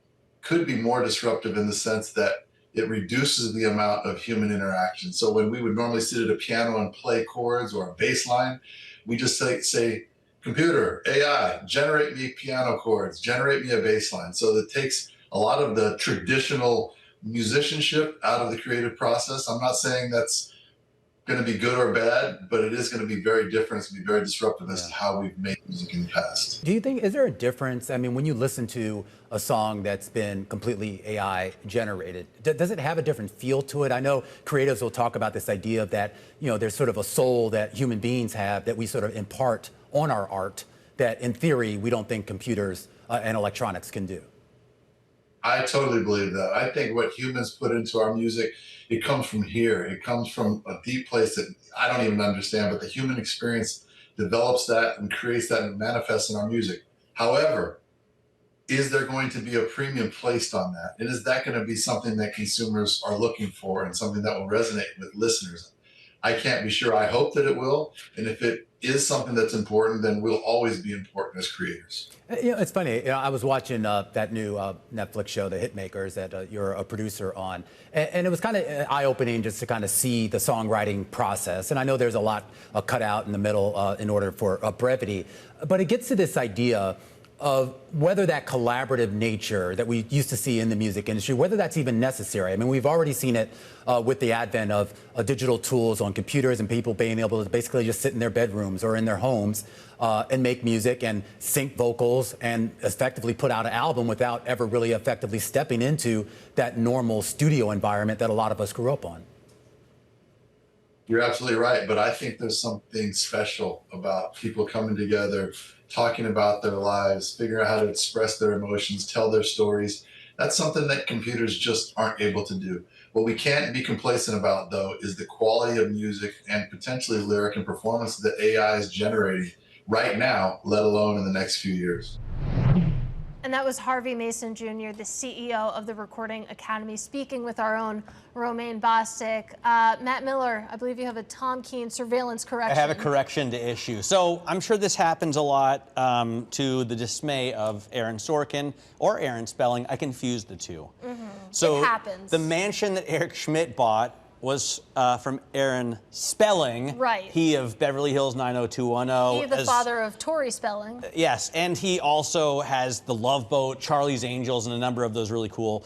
could be more disruptive in the sense that it reduces the amount of human interaction. So when we would normally sit at a piano and play chords or a bass line, we just say, computer, AI, generate me piano chords, generate me a bass line. So that takes a lot of the traditional musicianship out of the creative process. I'm not saying that's going to be good or bad, but it is going to be very different. It's going to be very disruptive as to how we've made music in the past. Do you think, is there a difference? I mean, when you listen to a song that's been completely AI generated, does it have a different feel to it? I know creatives will talk about this idea of that, there's sort of a soul that human beings have that we sort of impart on our art that in theory, we don't think computers and electronics can do. I totally believe that. I think what humans put into our music, it comes from here. It comes from a deep place that I don't even understand, but the human experience develops that and creates that and manifests in our music. However, is there going to be a premium placed on that? And is that going to be something that consumers are looking for and something that will resonate with listeners? I can't be sure. I hope that it will. And if it is something that's important, then we'll always be important as creators. It's funny. I was watching that new Netflix show, The Hitmakers, that you're a producer on. And it was kind of eye-opening just to kind of see the songwriting process. And I know there's a lot cut out in the middle in order for brevity. But it gets to this idea of whether that collaborative nature that we used to see in the music industry, whether that's even necessary. I mean, we've already seen it with the advent of digital tools on computers and people being able to basically just sit in their bedrooms or in their homes and make music and sync vocals and effectively put out an album without ever really effectively stepping into that normal studio environment that a lot of us grew up on. You're absolutely right, but I think there's something special about people coming together, talking about their lives, figuring out how to express their emotions, tell their stories. That's something that computers just aren't able to do. What we can't be complacent about, though, is the quality of music and potentially lyric and performance that AI is generating right now, let alone in the next few years. And that was Harvey Mason Jr., the CEO of the Recording Academy, speaking with our own Romaine Bostick. Matt Miller, I believe you have a Tom Keene surveillance correction. I have a correction to issue. So I'm sure this happens a lot to the dismay of Aaron Sorkin or Aaron Spelling. I confused the two. So it happens. The mansion that Eric Schmidt bought was from Aaron Spelling. Right. He of Beverly Hills 90210. He, the father of Tori Spelling. Yes, and he also has The Love Boat, Charlie's Angels, and a number of those really cool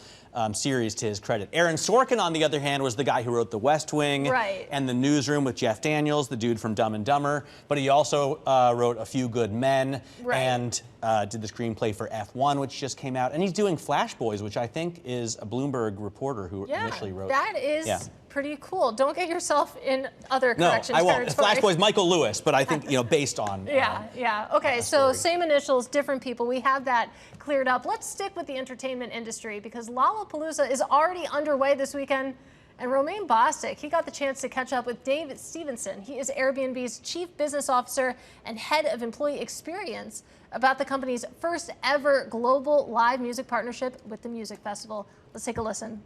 series to his credit. Aaron Sorkin, on the other hand, was the guy who wrote The West Wing and The Newsroom with Jeff Daniels, the dude from Dumb and Dumber. But he also wrote A Few Good Men and did the screenplay for F1, which just came out. And he's doing Flash Boys, which I think is a Bloomberg reporter who initially wrote. That is pretty cool. Don't get yourself in other corrections. No, I won't. Flash Boys, Michael Lewis, but I think, based on. Yeah. Okay, so same initials, different people. We have that cleared up. Let's stick with the entertainment industry because Lollapalooza is already underway this weekend. And Romain Bostic, he got the chance to catch up with David Stephenson. He is Airbnb's chief business officer and head of employee experience, about the company's first ever global live music partnership with the music festival. Let's take a listen.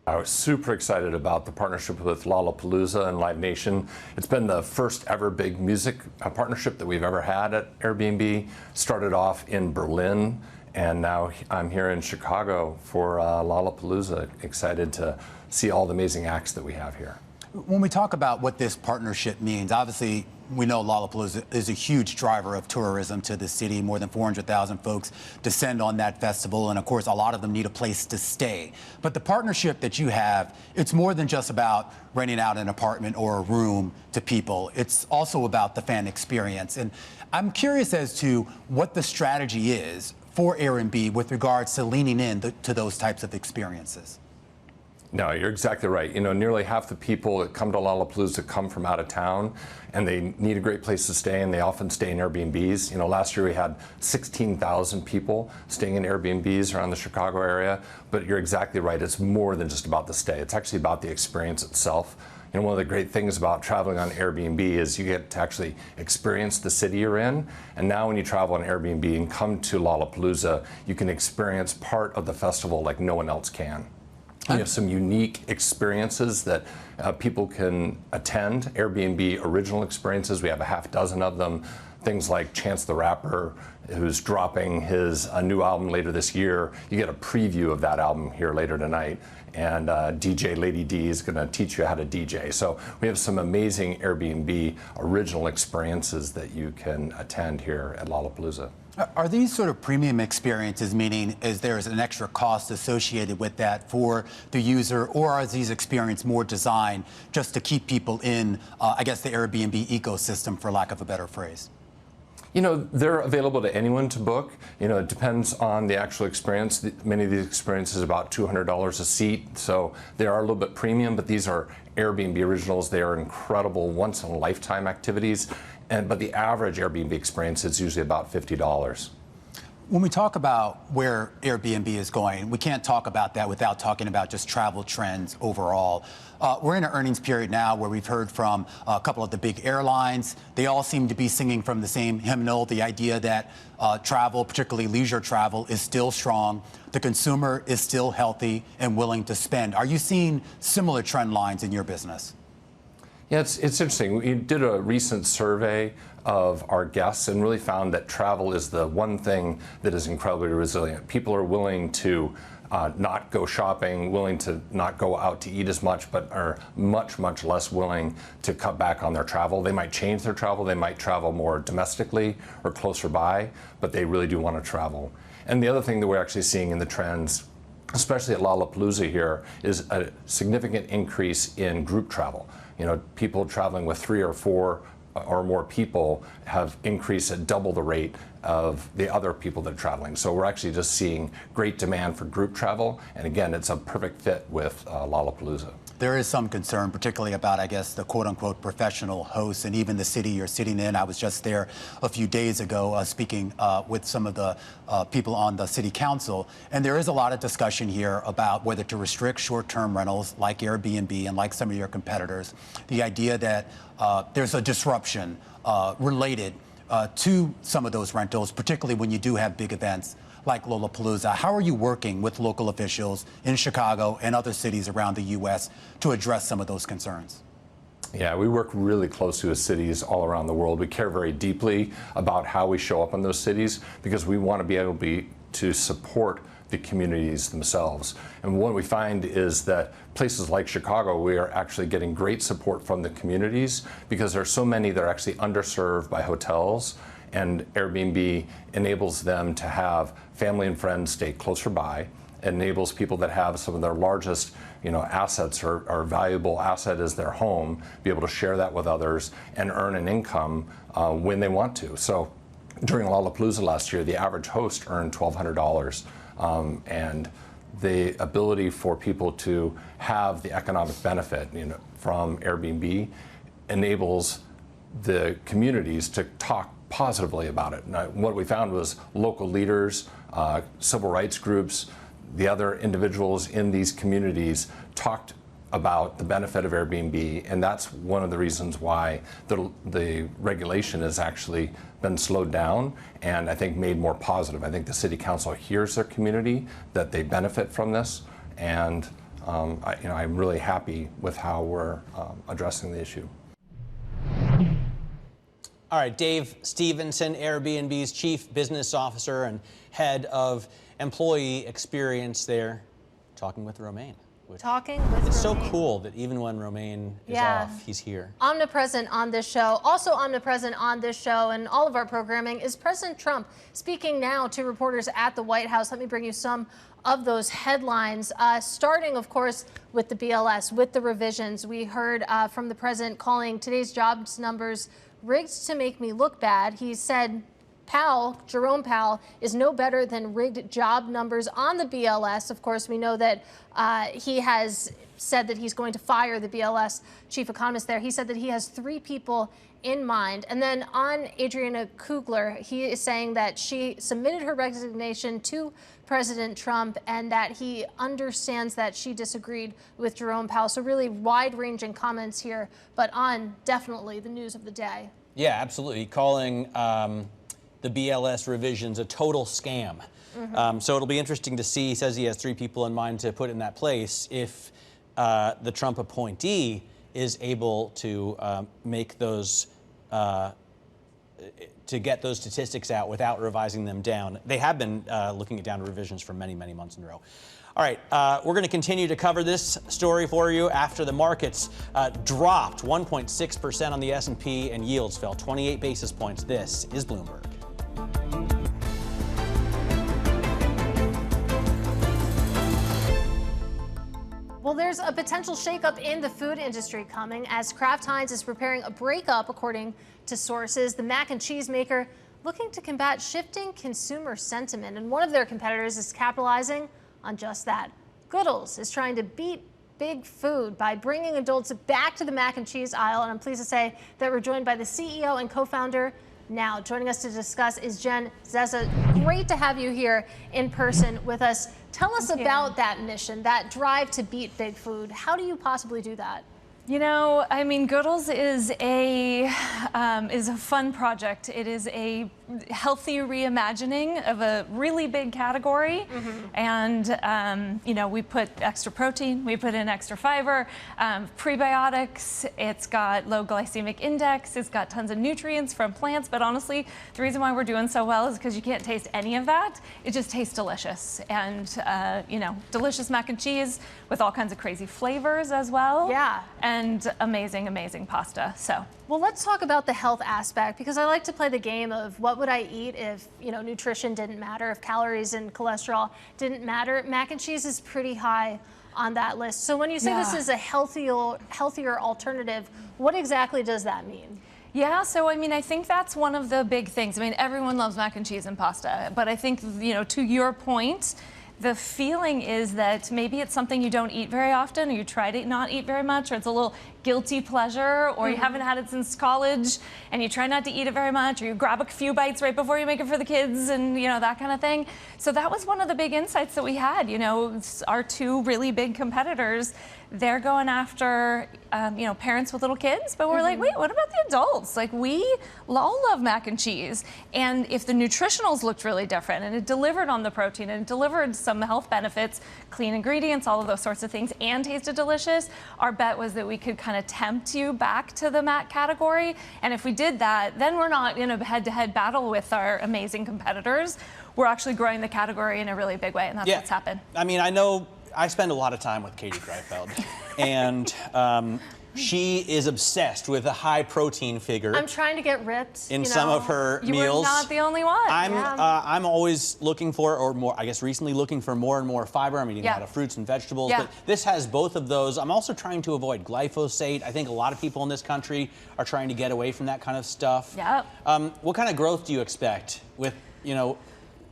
I was super excited about the partnership with Lollapalooza and Live Nation. It's been the first ever big music partnership that we've ever had at Airbnb. Started off in Berlin, and now I'm here in Chicago for Lollapalooza. Excited to see all the amazing acts that we have here. When we talk about what this partnership means, obviously we know Lollapalooza is a huge driver of tourism to the city. More than 400,000 folks descend on that festival, and of course a lot of them need a place to stay. But the partnership that you have, it's more than just about renting out an apartment or a room to people. It's also about the fan experience. And I'm curious as to what the strategy is for Airbnb with regards to leaning in to those types of experiences. No, you're exactly right. You know, nearly half the people that come to Lollapalooza come from out of town, and they need a great place to stay, and they often stay in Airbnbs. You know, last year we had 16,000 people staying in Airbnbs around the Chicago area, but you're exactly right. It's more than just about the stay. It's actually about the experience itself. You know, one of the great things about traveling on Airbnb is you get to actually experience the city you're in. And now when you travel on Airbnb and come to Lollapalooza, you can experience part of the festival like no one else can. We have some unique experiences that people can attend, Airbnb original experiences. We have a half dozen of them. Things like Chance the Rapper, who's dropping his new album later this year. You get a preview of that album here later tonight. And DJ Lady D is going to teach you how to DJ. So we have some amazing Airbnb original experiences that you can attend here at Lollapalooza. Are these sort of premium experiences, meaning is there an extra cost associated with that for the user, or are these experiences more designed just to keep people in, I guess, the Airbnb ecosystem, for lack of a better phrase? You know, they're available to anyone to book. You know, it depends on the actual experience. Many of these experiences are about $200 a seat, so they are a little bit premium, but these are Airbnb originals. They are incredible once-in-a-lifetime activities, but the average Airbnb experience is usually about $50. When we talk about where Airbnb is going, we can't talk about that without talking about just travel trends overall. We're in an earnings period now where we've heard from a couple of the big airlines. They all seem to be singing from the same hymnal, the idea that travel, particularly leisure travel, is still strong. The consumer is still healthy and willing to spend. Are you seeing similar trend lines in your business? Yeah, it's interesting. We did a recent survey of our guests and really found that travel is the one thing that is incredibly resilient. People are willing to not go shopping, willing to not go out to eat as much, but are much, much less willing to cut back on their travel. They might change their travel. They might travel more domestically or closer by, but they really do want to travel. And the other thing that we're actually seeing in the trends, especially at Lollapalooza here, is a significant increase in group travel. You know, people traveling with 3 or 4 or more people have increased at double the rate of the other people that are traveling. So we're actually just seeing great demand for group travel. And again, it's a perfect fit with Lollapalooza. There is some concern, particularly about, I guess, the quote-unquote professional hosts and even the city you're sitting in. I was just there a few days ago speaking with some of the people on the city council, and there is a lot of discussion here about whether to restrict short-term rentals like Airbnb and like some of your competitors. The idea that there's a disruption related to some of those rentals, particularly when you do have big events like Lollapalooza. How are you working with local officials in Chicago and other cities around the U.S. to address some of those concerns? Yeah, we work really closely with cities all around the world. We care very deeply about how we show up in those cities because we want to be able to support the communities themselves. And what we find is that places like Chicago, we are actually getting great support from the communities because there are so many that are actually underserved by hotels, and Airbnb enables them to have family and friends stay closer by. It enables people that have some of their largest, assets or valuable asset is their home, be able to share that with others and earn an income when they want to. So during Lollapalooza last year, the average host earned $1,200. And the ability for people to have the economic benefit from Airbnb enables the communities to talk positively about it. Now, what we found was local leaders, civil rights groups, the other individuals in these communities talked about the benefit of Airbnb, and that's one of the reasons why the regulation has actually been slowed down and I think made more positive. I think the City Council hears their community, that they benefit from this, and I'm really happy with how we're addressing the issue. All right, Dave Stephenson, Airbnb's Chief Business Officer and Head of Employee Experience there, talking with Romaine. It's so cool that even when Romaine is off, he's here. Omnipresent on this show. Also omnipresent on this show and all of our programming is President Trump speaking now to reporters at the White House. Let me bring you some of those headlines, starting, of course, with the BLS, with the revisions. We heard from the president calling today's jobs numbers rigged to make me look bad. He said Jerome Powell is no better than rigged job numbers on the BLS. Of course, we know that he has said that he's going to fire the BLS chief economist there. He said that he has 3 people in mind. And then on Adriana Kugler, he is saying that she submitted her resignation to President Trump and that he understands that she disagreed with Jerome Powell. So really wide-ranging comments here, but on definitely the news of the day. Yeah, absolutely. Calling the BLS revisions a total scam. So it'll be interesting to see. He says he has 3 people in mind to put in that place if the Trump appointee is able to make those, to get those statistics out without revising them down. They have been looking at down revisions for many, many months in a row. All right, we're going to continue to cover this story for you after the markets dropped 1.6% on the S&P and yields fell 28 basis points. This is Bloomberg. Well, there's a potential shakeup in the food industry coming as Kraft Heinz is preparing a breakup, according to sources. The mac and cheese maker looking to combat shifting consumer sentiment, and one of their competitors is capitalizing on just that. Goodles is trying to beat big food by bringing adults back to the mac and cheese aisle, and I'm pleased to say that we're joined by the CEO and co-founder. Now, joining us to discuss is Jen Zeszut. Great to have you here in person with us. Tell us about that mission, that drive to beat big food. How do you possibly do that? You know, I mean, Goodles is a fun project. It is a healthy reimagining of a really big category. And, you know, we put extra protein, we put in extra fiber, prebiotics, it's got low glycemic index, it's got tons of nutrients from plants. But honestly, the reason why we're doing so well is because you can't taste any of that. It just tastes delicious. And, you know, delicious mac and cheese with all kinds of crazy flavors as well. Yeah. And amazing, amazing pasta. So. Well, let's talk about the health aspect, because I like to play the game of what would I eat if, you know, nutrition didn't matter, if calories and cholesterol didn't matter. Mac and cheese is pretty high on that list. So when you say this is a healthier alternative, what exactly does that mean? Yeah, so I mean, I think that's one of the big things. I mean, everyone loves mac and cheese and pasta, but I think, you know, to your point, the feeling is that maybe it's something you don't eat very often, or you try to not eat very much, or it's a little guilty pleasure, or you haven't had it since college and you try not to eat it very much, or you grab a few bites right before you make it for the kids, and you know, that kind of thing. So that was one of the big insights that we had. You know, our 2 really big competitors, they're going after you know, parents with little kids, but we're like, wait, what about the adults? Like, we all love mac and cheese, and if the nutritionals looked really different and it delivered on the protein and it delivered some health benefits, clean ingredients, all of those sorts of things, and tasted delicious, our bet was that we could kind of tempt you back to the mac category. And if we did that, then we're not in a head-to-head battle with our amazing competitors. We're actually growing the category in a really big way, and that's what's happened. I mean, I know I spend a lot of time with Katie Greifeld, and she is obsessed with a high protein figure. I'm trying to get ripped in some of her meals. You were not the only one. I'm always looking for, or more, I guess recently looking for more and more fiber. I'm eating a lot of fruits and vegetables, but this has both of those. I'm also trying to avoid glyphosate. I think a lot of people in this country are trying to get away from that kind of stuff. Yep. What kind of growth do you expect with, you know,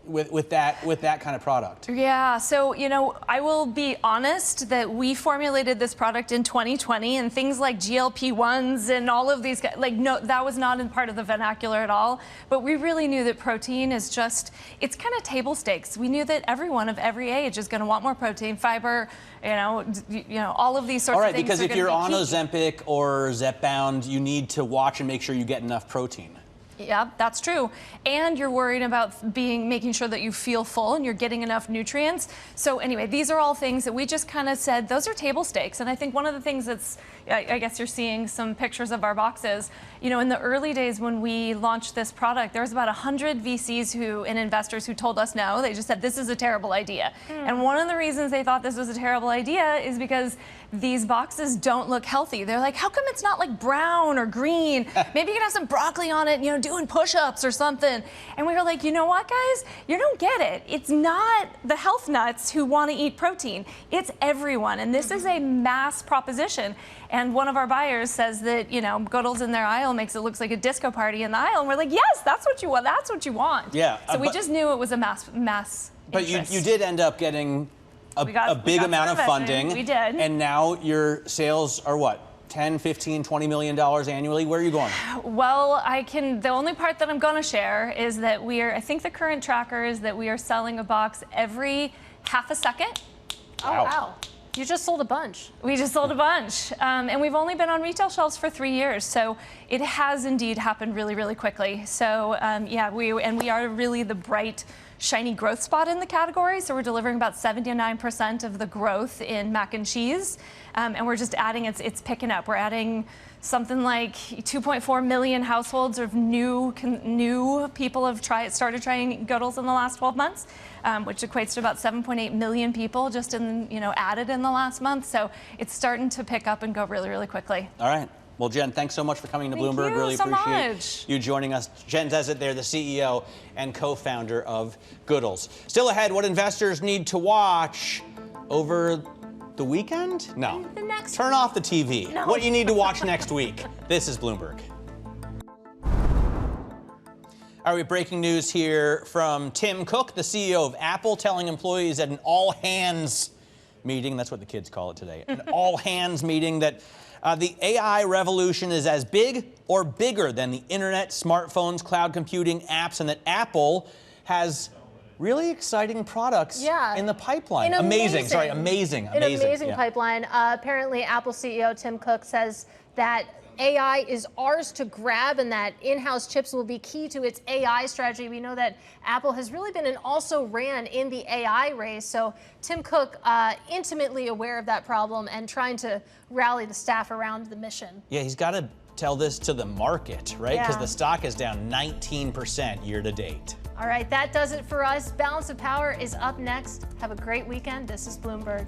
with that kind of product? Yeah, so, I will be honest that we formulated this product in 2020, and things like GLP-1s and all of these, no, that was not in part of the vernacular at all. But we really knew that protein is it's kind of table stakes. We knew that everyone of every age is going to want more protein, fiber, all of these sorts all right, of things. Because if you're on Ozempic or Zepbound, you need to watch and make sure you get enough protein. Yeah, that's true. And you're worried about making sure that you feel full and you're getting enough nutrients. So anyway, these are all things that we just kind of said, those are table stakes. And I think one of the things that's, I guess you're seeing some pictures of our boxes. In the early days when we launched this product, there was about 100 VCs and investors who told us no. They just said, this is a terrible idea. And one of the reasons they thought this was a terrible idea is because these boxes don't look healthy. They're like, how come it's not like brown or green? Maybe you can have some broccoli on it, doing push-ups or something. And we were like, you know what, guys? You don't get it. It's not the health nuts who want to eat protein. It's everyone. And this is a mass proposition. And one of our buyers says that, Goodles in their aisle makes it look like a disco party in the aisle. And we're like, yes, that's what you want. That's what you want. Yeah. So we just knew it was a mass But interest. you did end up getting a big amount of funding. We did. And now your sales are what? 10, 15, $20 million annually? Where are you going? Well, the only part that I'm going to share is that I think the current tracker is that we are selling a box every half a second. Oh, wow. You just sold a bunch. We just sold a bunch. And we've only been on retail shelves for 3 years. So it has indeed happened really, really quickly. So we are really the bright, shiny growth spot in the category. So we're delivering about 79% of the growth in mac and cheese. And we're just adding, it's picking up. We're adding something like 2.4 million households of new people have started trying Goodles in the last 12 months, which equates to about 7.8 million people just added in the last month. So it's starting to pick up and go really, really quickly. All right. Well, Jen, thanks so much for coming to Bloomberg. Really appreciate you joining us. Jen Zeszut there, the CEO and co-founder of Goodles. Still ahead, what investors need to watch over the weekend? No. Turn off the TV. No. What you need to watch next week. This is Bloomberg. All right, breaking news here from Tim Cook, the CEO of Apple, telling employees at an all-hands meeting, that's what the kids call it today, an all-hands meeting that the AI revolution is as big or bigger than the internet, smartphones, cloud computing, apps, and that Apple has really exciting products in the pipeline. Amazing pipeline. Apparently, Apple CEO Tim Cook says that AI is ours to grab and that in-house chips will be key to its AI strategy. We know that Apple has really been and also ran in the AI race. So Tim Cook intimately aware of that problem and trying to rally the staff around the mission. Yeah, he's got to tell this to the market, right? Because the stock is down 19% year to date. All right, that does it for us. Balance of Power is up next. Have a great weekend. This is Bloomberg.